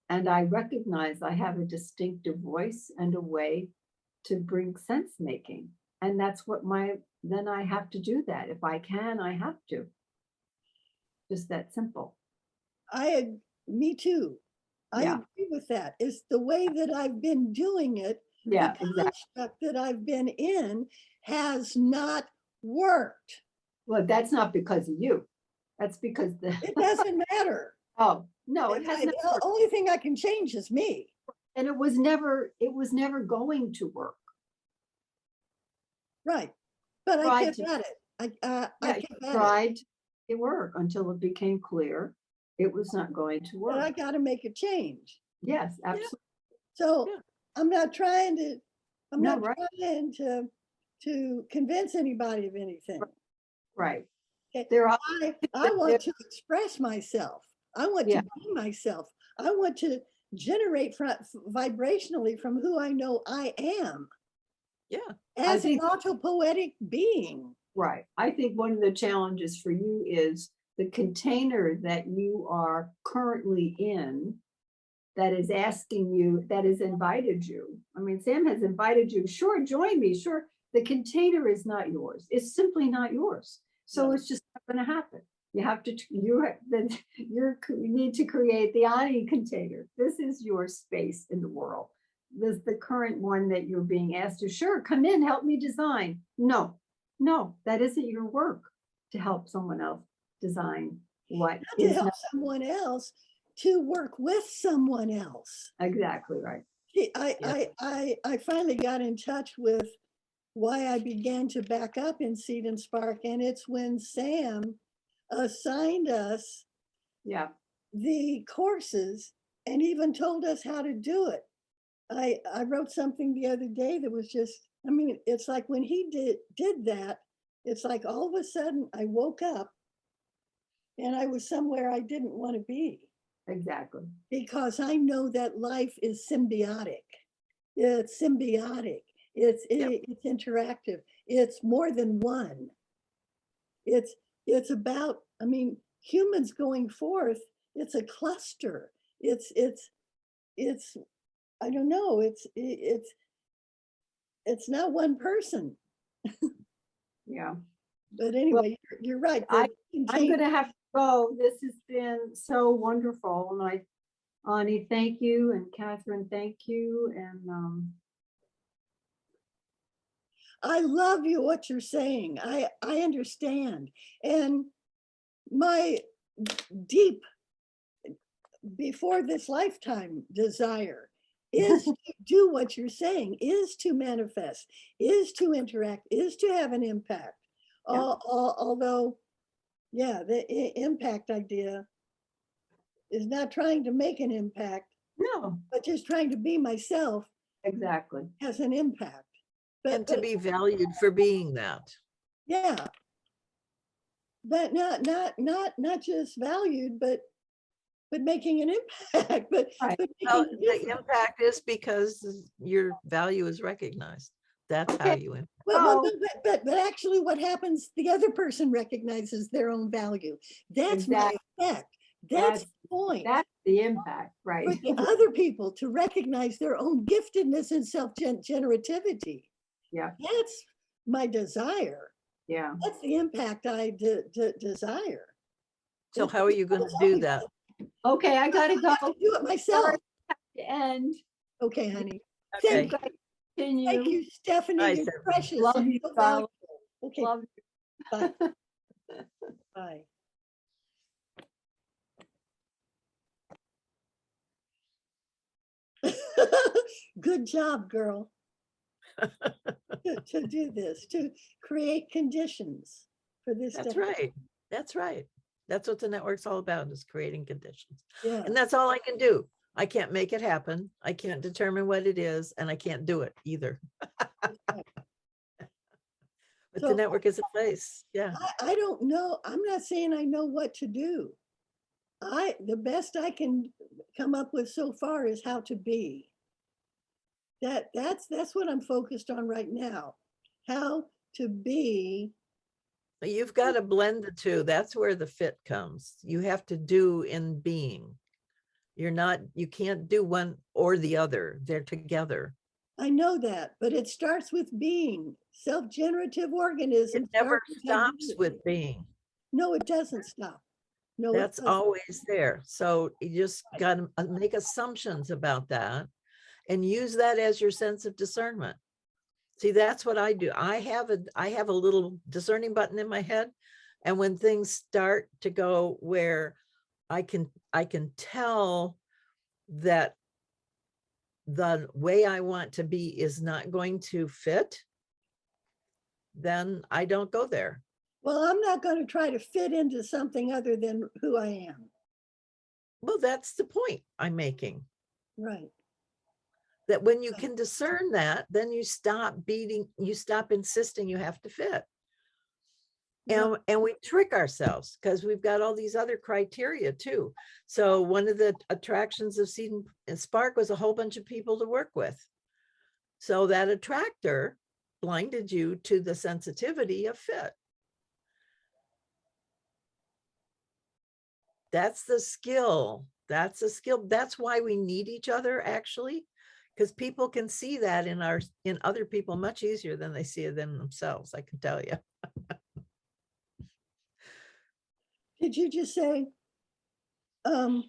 And I recognize I have a distinctive voice and a way to bring sense making. And that's what then I have to do that. If I can, I have to. Just that simple.
Me too. I
Yeah.
agree with that. It's the way that I've been doing it.
Yeah,
The
exactly.
construct that I've been in has not worked.
Well, that's not because of you. That's because
It doesn't matter.
oh, no, it has
The
never,
only thing I can change is me.
and it was never going to work.
Right. But I
Tried
kept
to-
at it. I
Yeah,
kept
you
at it.
tried to work until it became clear it was not going to
But I
work.
got to make a change.
Yes, absolutely.
So
Yeah.
I'm not trying to, I'm
No,
not
right.
trying to convince anybody of anything.
Right.
Okay.
There are,
I want to express myself. I want
Yeah.
to be myself. I want to generate vibrationally from who I know I am
Yeah.
as an
think-
autopoetic being.
right. I think one of the challenges for you is the container that you are currently in that is asking you, that has invited you. I mean, Sam has invited you, sure, join me, sure. The container is not yours. It's simply not yours. So
No.
it's just not going to happen. You have to, you need to create the Anai container. This is your space in the world. This the current one that you're being asked to, sure, come in, help me design. No, that isn't your work to help someone else design what
Not to
is
help
not
someone else, to work with someone else.
exactly right.
See, I finally got in touch with why I began to back up in Seed and Spark, and it's when Sam assigned us
Yeah,
the courses and even told us how to do it. I wrote something the other day that was just, I mean, it's like when he did that, it's like all of a sudden I woke up and I was somewhere I didn't want to be,
exactly.
because I know that life is symbiotic. It's symbiotic. It's interactive. It's more than one. It's about, I mean, humans going forth, it's a cluster. It's, I don't know, it's not one person.
Yeah.
But anyway, you're right.
I-
the
I'm gonna have to go. This has been so wonderful. And Ani, thank you. And Kathryn, thank you. And
I love you, what you're saying. I understand. And my deep, before this lifetime desire is to do what you're saying, is to manifest, is to interact, is to have an impact.
Yeah.
Although, yeah, the impact idea is not trying to make an impact,
no,
but just trying to be myself
exactly.
has an impact.
And to be valued for being that.
Yeah. But not just valued, but making an impact, but
Right.
Well,
making a
the
difference.
impact is because your value is recognized. That's how
Okay.
you impact.
Well,
Oh.
but actually what happens, the other person recognizes their own value. That's my
Exactly.
effect. That's the point.
That's the impact, right?
For the other people to recognize their own giftedness and self-generativity.
Yeah.
That's my desire.
Yeah.
That's the impact I desire.
So how are you going to do that?
Okay, I gotta
I
go.
have to do it myself.
To end.
Okay, honey.
Okay.
Thank you.
Continue.
Thank you, Stephanie.
Bye,
You're
Stephanie.
precious.
Love
and
you,
so
darling.
valuable. Okay,
Love you.
bye. Good job, girl. To do this, to create conditions for this.
That's
to happen.
right. That's right. That's what the network's all about, is creating conditions.
Yeah.
And that's all I can do. I can't make it happen. I can't determine what it is, and I can't do it either. But
So-
the network is a place. Yeah.
I don't know. I'm not saying I know what to do. The best I can come up with so far is how to be. That's what I'm focused on right now. How to be.
But you've got to blend the two. That's where the fit comes. You have to do in being. You can't do one or the other. They're together.
I know that, but it starts with being. Self-generative organisms.
It never
start with
stops
identity.
with being.
No, it doesn't stop. No, it
That's
doesn't.
always there. So you just got to make assumptions about that and use that as your sense of discernment. See, that's what I do. I have a little discerning button in my head. And when things start to go where I can tell that the way I want to be is not going to fit, then I don't go there.
Well, I'm not going to try to fit into something other than who I am.
Well, that's the point I'm making.
Right.
That when you can discern that, then you stop insisting you have to fit. And we trick ourselves because we've got all these other criteria too. So one of the attractions of Seed and Spark was a whole bunch of people to work with. So that attractor blinded you to the sensitivity of fit. That's the skill. That's a skill. That's why we need each other, actually, because people can see that in other people much easier than they see it in themselves. I can tell you.
Did you just say, I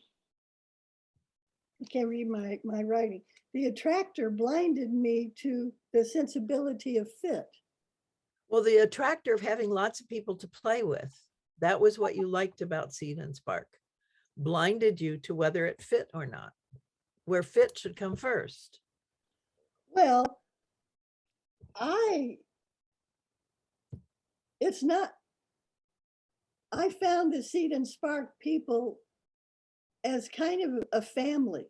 can't read my writing. The attractor blinded me to the sensibility of fit.
Well, the attractor of having lots of people to play with, that was what you liked about Seed and Spark. Blinded you to whether it fit or not, where fit should come first.
Well, I found the Seed and Spark people as kind of a family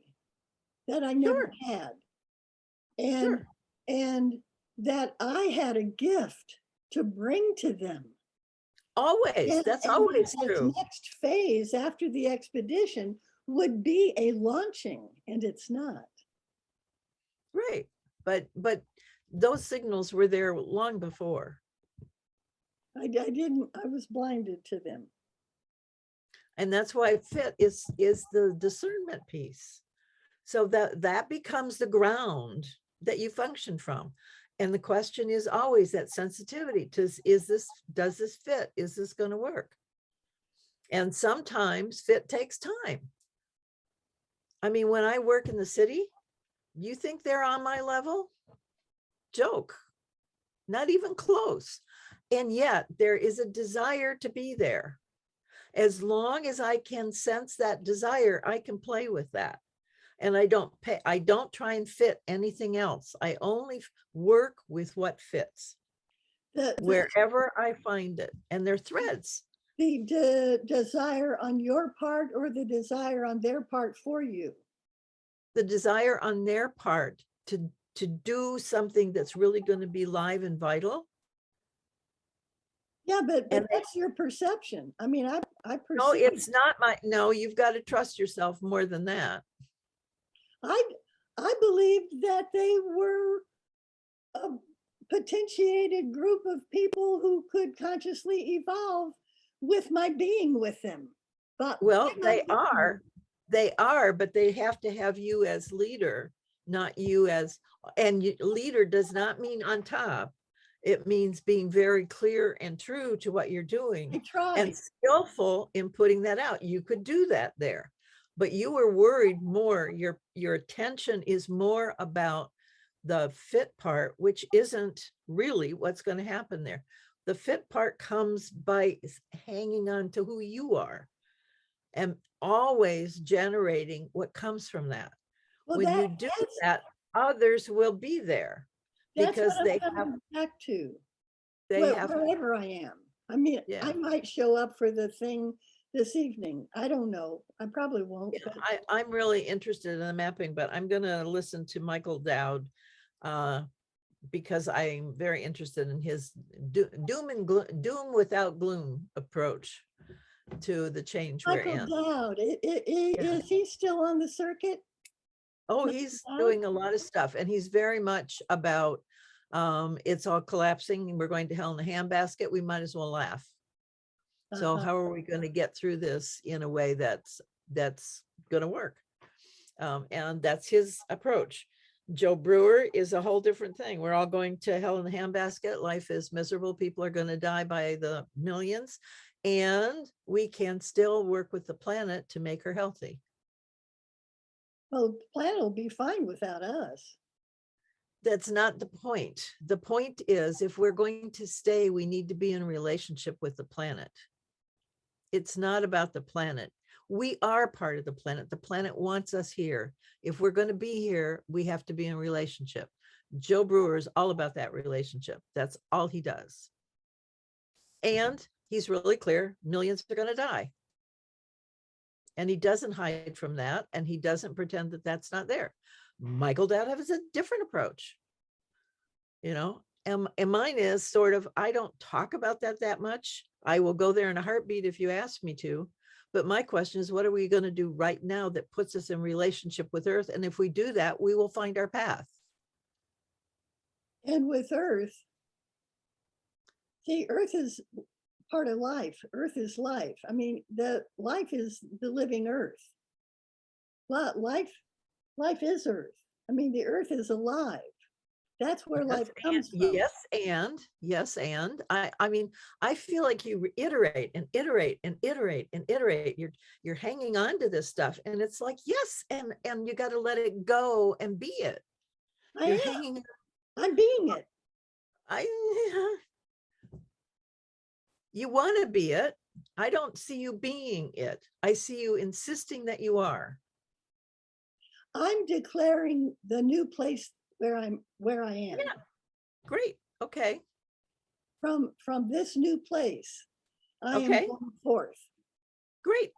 that I never had. And that I had a gift to bring to them.
Always. That's always
the
true.
Next phase after the expedition would be a launching, and it's not.
Right. But those signals were there long before.
I didn't, I was blinded to them.
And that's why fit is the discernment piece. So that becomes the ground that you function from. And the question is always that sensitivity to, does this fit? Is this going to work? And sometimes fit takes time. I mean, when I work in the city, you think they're on my level? Joke, not even close. And yet there is a desire to be there. As long as I can sense that desire, I can play with that. And I don't try and fit anything else. I only work with what fits wherever I find it. And they're threads.
The desire on your part or the desire on their part for you?
The desire on their part to do something that's really going to be live and vital.
Yeah, but that's your perception. I mean, I perceive.
No, it's not no, you've got to trust yourself more than that.
I believed that they were a potentiated group of people who could consciously evolve with my being with them. But
well, they are, but they have to have you as leader, not you as, and leader does not mean on top. It means being very clear and true to what you're doing and skillful in putting that out. You could do that there, but you were worried more. Your attention is more about the fit part, which isn't really what's going to happen there. The fit part comes by hanging on to who you are and always generating what comes from that. Well, when you do that, others will be there. Because they have
back to
have
wherever I am. I mean, yeah. I might show up for the thing this evening. I don't know. I probably won't.
Yeah, I'm really interested in the mapping, but I'm going to listen to Michael Dowd because I'm very interested in his doom without gloom approach to the change we're in.
Michael Dowd, is he still on the circuit?
Oh, he's doing a lot of stuff, and he's very much about it's all collapsing and we're going to hell in a handbasket. We might as well laugh. So how are we going to get through this in a way that's going to work? And that's his approach. Joe Brewer is a whole different thing. We're all going to hell in the handbasket. Life is miserable. People are going to die by the millions, and we can still work with the planet to make her healthy.
Well, the planet will be fine without us.
That's not the point. The point is, if we're going to stay, we need to be in a relationship with the planet. It's not about the planet. We are part of the planet. The planet wants us here. If we're going to be here, we have to be in a relationship. Joe Brewer is all about that relationship. That's all he does. And he's really clear, millions are going to die. And he doesn't hide from that, and he doesn't pretend that that's not there. Michael Dowd has a different approach, you know, and mine is sort of, I don't talk about that much. I will go there in a heartbeat if you ask me to. But my question is, what are we going to do right now that puts us in relationship with Earth? And if we do that, we will find our path.
And with Earth, see, Earth is part of life. Earth is life. I mean, the life is the living Earth. Life is Earth. I mean, the Earth is alive. That's where life comes from.
Yes, and I mean, I feel like you iterate and iterate and iterate and iterate. You're hanging on to this stuff, and it's like, yes, and you got to let it go and be it.
I'm being it.
You want to be it. I don't see you being it. I see you insisting that you are.
I'm declaring the new place where I am.
Yeah, great. Okay.
From this new place, I am going forth.
Great.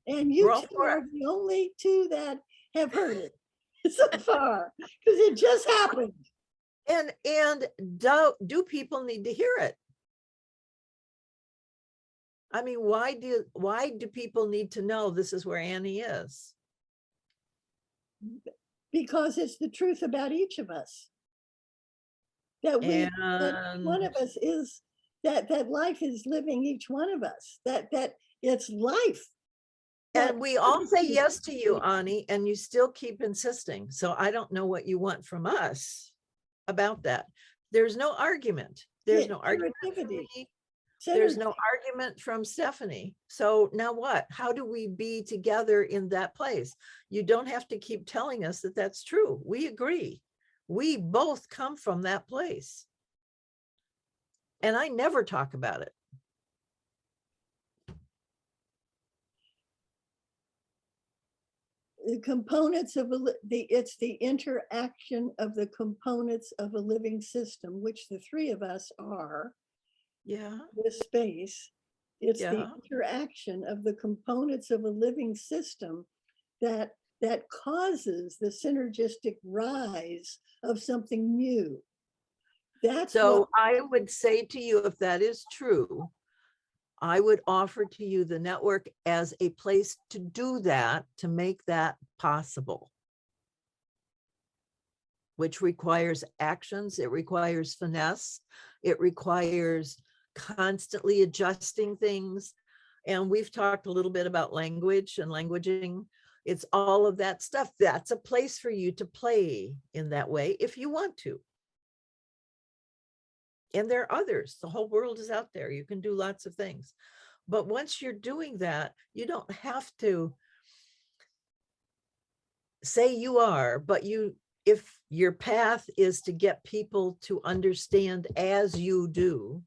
And you two are the only two that have heard it so far, because it just happened.
And do people need to hear it? I mean, why do people need to know this is where Annie is?
Because it's the truth about each of us. that one of
And
us is, that life is living each one of us, that it's life.
And we all say yes to you, Ani, and you still keep insisting. So I don't know what you want from us about that. There's no argument. There's no argument from me. There's no argument from Stephanie. So now what? How do we be together in that place? You don't have to keep telling us that that's true. We agree. We both come from that place. And I never talk about it.
The components of it's the interaction of the components of a living system, which the three of us are.
Yeah.
This space. It's the interaction of the components of a living system that causes the synergistic rise of something new. That's
so I would say to you, if that is true, I would offer to you the network as a place to do that, to make that possible, which requires actions. It requires finesse. It requires constantly adjusting things. And we've talked a little bit about language and languaging. It's all of that stuff. That's a place for you to play in that way if you want to. And there are others. The whole world is out there. You can do lots of things. But once you're doing that, you don't have to say you are, but if your path is to get people to understand as you do,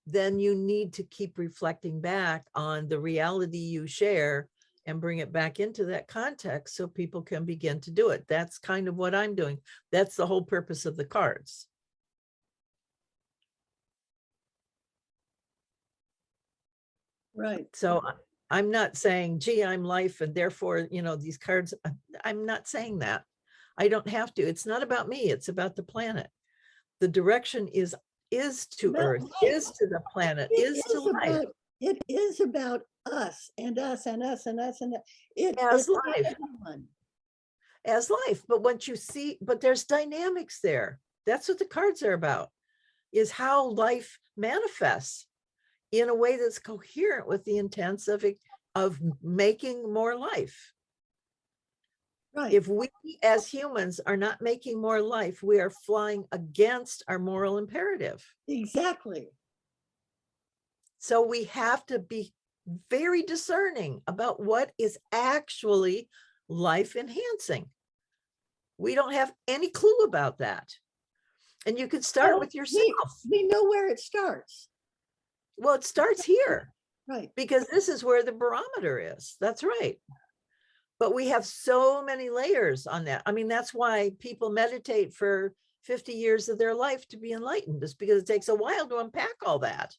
then you need to keep reflecting back on the reality you share and bring it back into that context so people can begin to do it. That's kind of what I'm doing. That's the whole purpose of the cards.
right.
So I'm not saying, gee, I'm life and therefore, these cards, I'm not saying that. I don't have to. It's not about me. It's about the planet. The direction is to Earth, is to the planet, is to life.
It is about us and us and us and us and
as life.
Everyone.
As life. But once you see, but there's dynamics there. That's what the cards are about, is how life manifests in a way that's coherent with the intents of making more life.
Right.
If we as humans are not making more life, we are flying against our moral imperative.
Exactly.
So we have to be very discerning about what is actually life enhancing. We don't have any clue about that. And you could start with yourself.
We know where it starts.
Well, it starts here.
Right.
Because this is where the barometer is. That's right. But we have so many layers on that. I mean, that's why people meditate for 50 years of their life to be enlightened, is because it takes a while to unpack all that.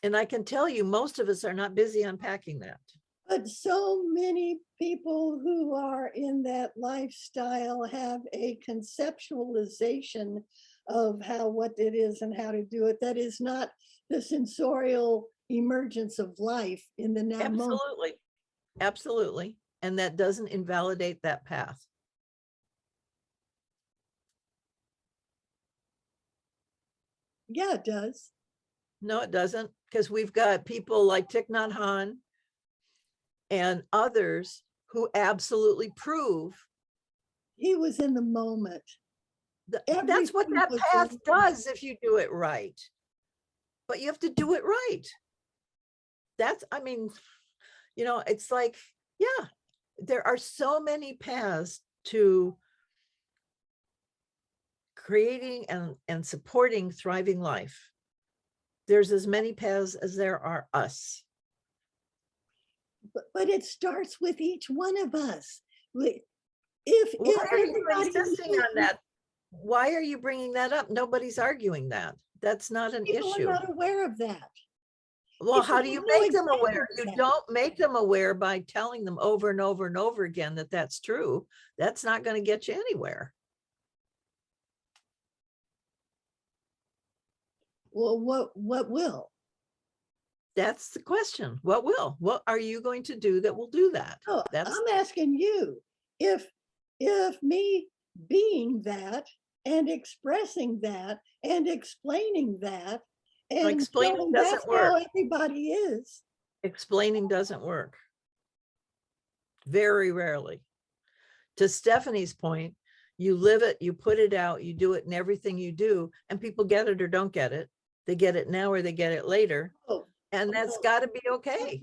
And I can tell you, most of us are not busy unpacking that.
But so many people who are in that lifestyle have a conceptualization of what it is and how to do it. That is not the sensorial emergence of life in the now moment.
Absolutely. Absolutely. And that doesn't invalidate that path.
Yeah, it does.
No, it doesn't, because we've got people like Thich Nhat Hanh and others who absolutely prove
he was in the moment.
That's what that path does if you do it right. But you have to do it right. That's, I mean, it's like, yeah, there are so many paths to creating and supporting thriving life. There's as many paths as there are us.
But it starts with each one of us.
Why are you insisting on that? Why are you bringing that up? Nobody's arguing that. That's not an issue.
People are not aware of that.
Well, how do you make them aware? You don't make them aware by telling them over and over and over again that that's true. That's not going to get you anywhere.
Well, what will?
That's the question. What will? What are you going to do that will do that?
Oh, I'm asking you, if me being that and expressing that and explaining that and
explaining
showing
doesn't
that's how
work.
everybody is.
Explaining doesn't work. Very rarely. To Stephanie's point, you live it, you put it out, you do it in everything you do, and people get it or don't get it. They get it now or they get it later.
Oh,
And that's
no.
got to be okay.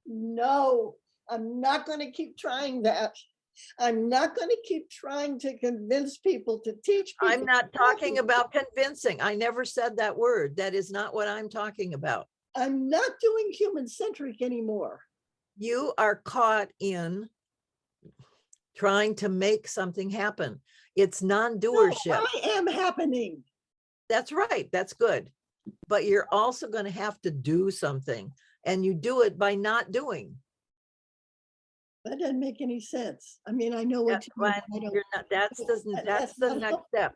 No, I'm not going to keep trying that. I'm not going to keep trying to convince people to teach people.
I'm not talking about convincing. I never said that word. That is not what I'm talking about.
I'm not doing human-centric anymore.
You are caught in trying to make something happen. It's non-doership.
No, I am happening.
That's right. That's good. But you're also going to have to do something, and you do it by not doing.
That doesn't make any sense. I mean, I know what you mean. I don't-
You're not, that's
that's
the
not
next
help-
step.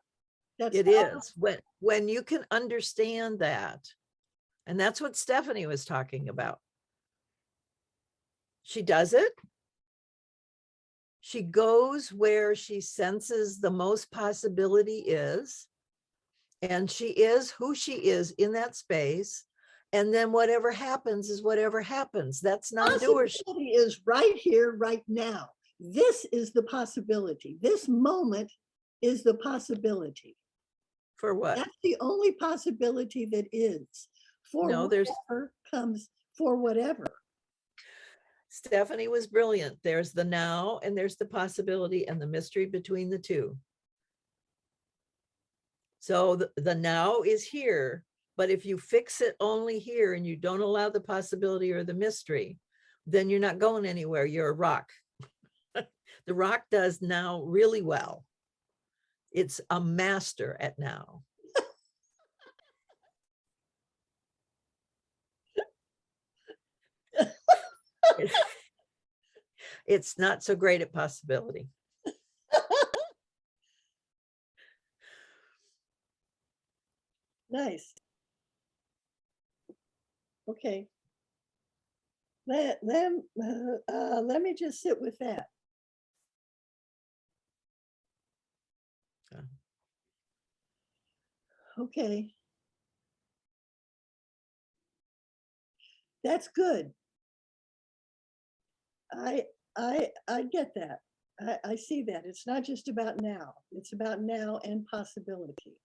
that's
It
not-
is when you can understand that. And that's what Stephanie was talking about. She does it. She goes where she senses the most possibility is, and she is who she is in that space. And then whatever happens is whatever happens. That's non-doership.
Possibility is right here, right now. This is the possibility. This moment is the possibility.
For what?
That's the only possibility that is. For
No, there's-
whatever comes, for whatever.
Stephanie was brilliant. There's the now and there's the possibility and the mystery between the two. So the now is here, but if you fix it only here and you don't allow the possibility or the mystery, then you're not going anywhere. You're a rock. The rock does now really well. It's a master at now. It's not so great at possibility.
Nice. Okay. Let me just sit with that.
Yeah.
Okay. That's good. I get that. I see that. It's not just about now. It's about now and possibility.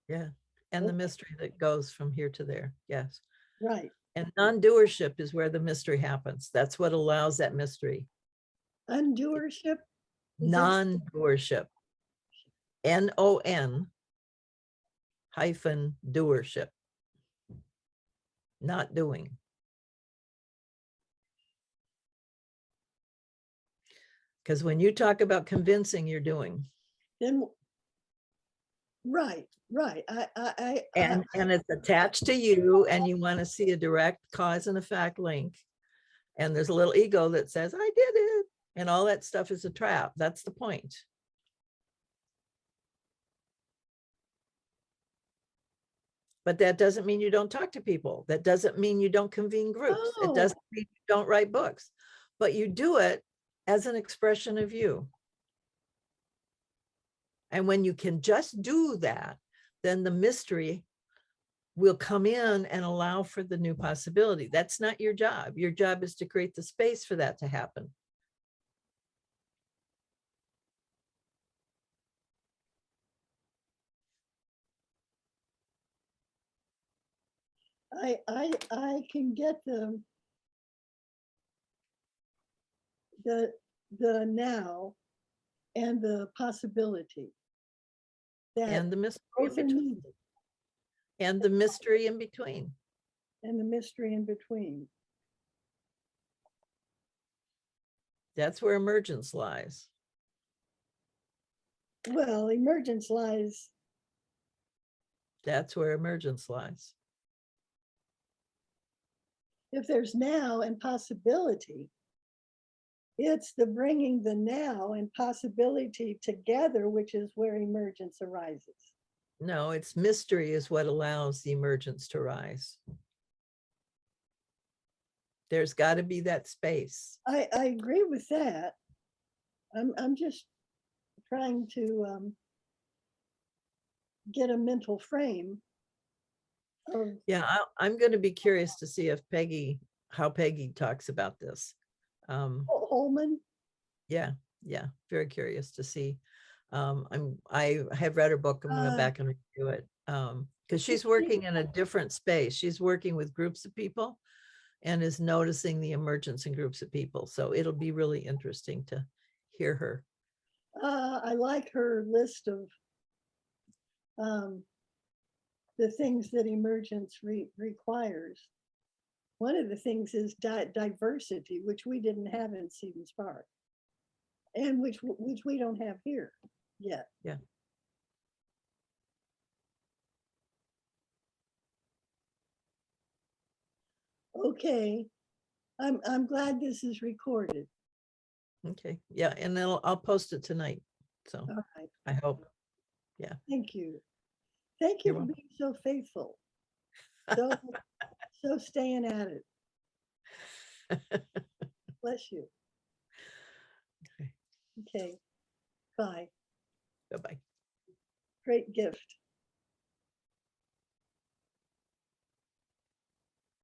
Yeah. And the
Okay.
mystery that goes from here to there. Yes.
Right.
And non-doership is where the mystery happens. That's what allows that mystery.
Undoership.
Non-doership. N-O-N hyphen doership. Not doing. Because when you talk about convincing, you're doing.
Then, right.
And it's attached to you, and you want to see a direct cause and effect link. And there's a little ego that says, I did it. And all that stuff is a trap. That's the point. But that doesn't mean you don't talk to people. That doesn't mean you don't convene groups.
No.
It doesn't mean you don't write books. But you do it as an expression of you. And when you can just do that, then the mystery will come in and allow for the new possibility. That's not your job. Your job is to create the space for that to happen.
I can get the now and the possibility. That
And the mystery
both are
in between.
needed,
And the mystery in between.
and the mystery in between.
That's where emergence lies.
Well, emergence lies.
That's where emergence lies.
If there's now and possibility, it's the bringing the now and possibility together, which is where emergence arises.
No, it's mystery is what allows the emergence to rise. There's got to be that space.
I agree with that. I'm just trying to get a mental frame of,
Yeah, I'm going to be curious to see if how Peggy talks about this.
Holman.
Yeah, very curious to see. I have read her book. I'm going to go back and review it. Because she's working in a different space. She's working with groups of people and is noticing the emergence in groups of people. So it'll be really interesting to hear her.
I like her list of the things that emergence requires. One of the things is diversity, which we didn't have in Stevens Park, and which we don't have here yet.
Yeah.
Okay, I'm glad this is recorded.
Okay. Yeah, and then I'll post it tonight. So
All right,
I hope.
thank you. Thank you
You're
for being so faithful. So so staying at it. Bless you.
Okay.
Okay, bye.
Bye-bye.
Great gift.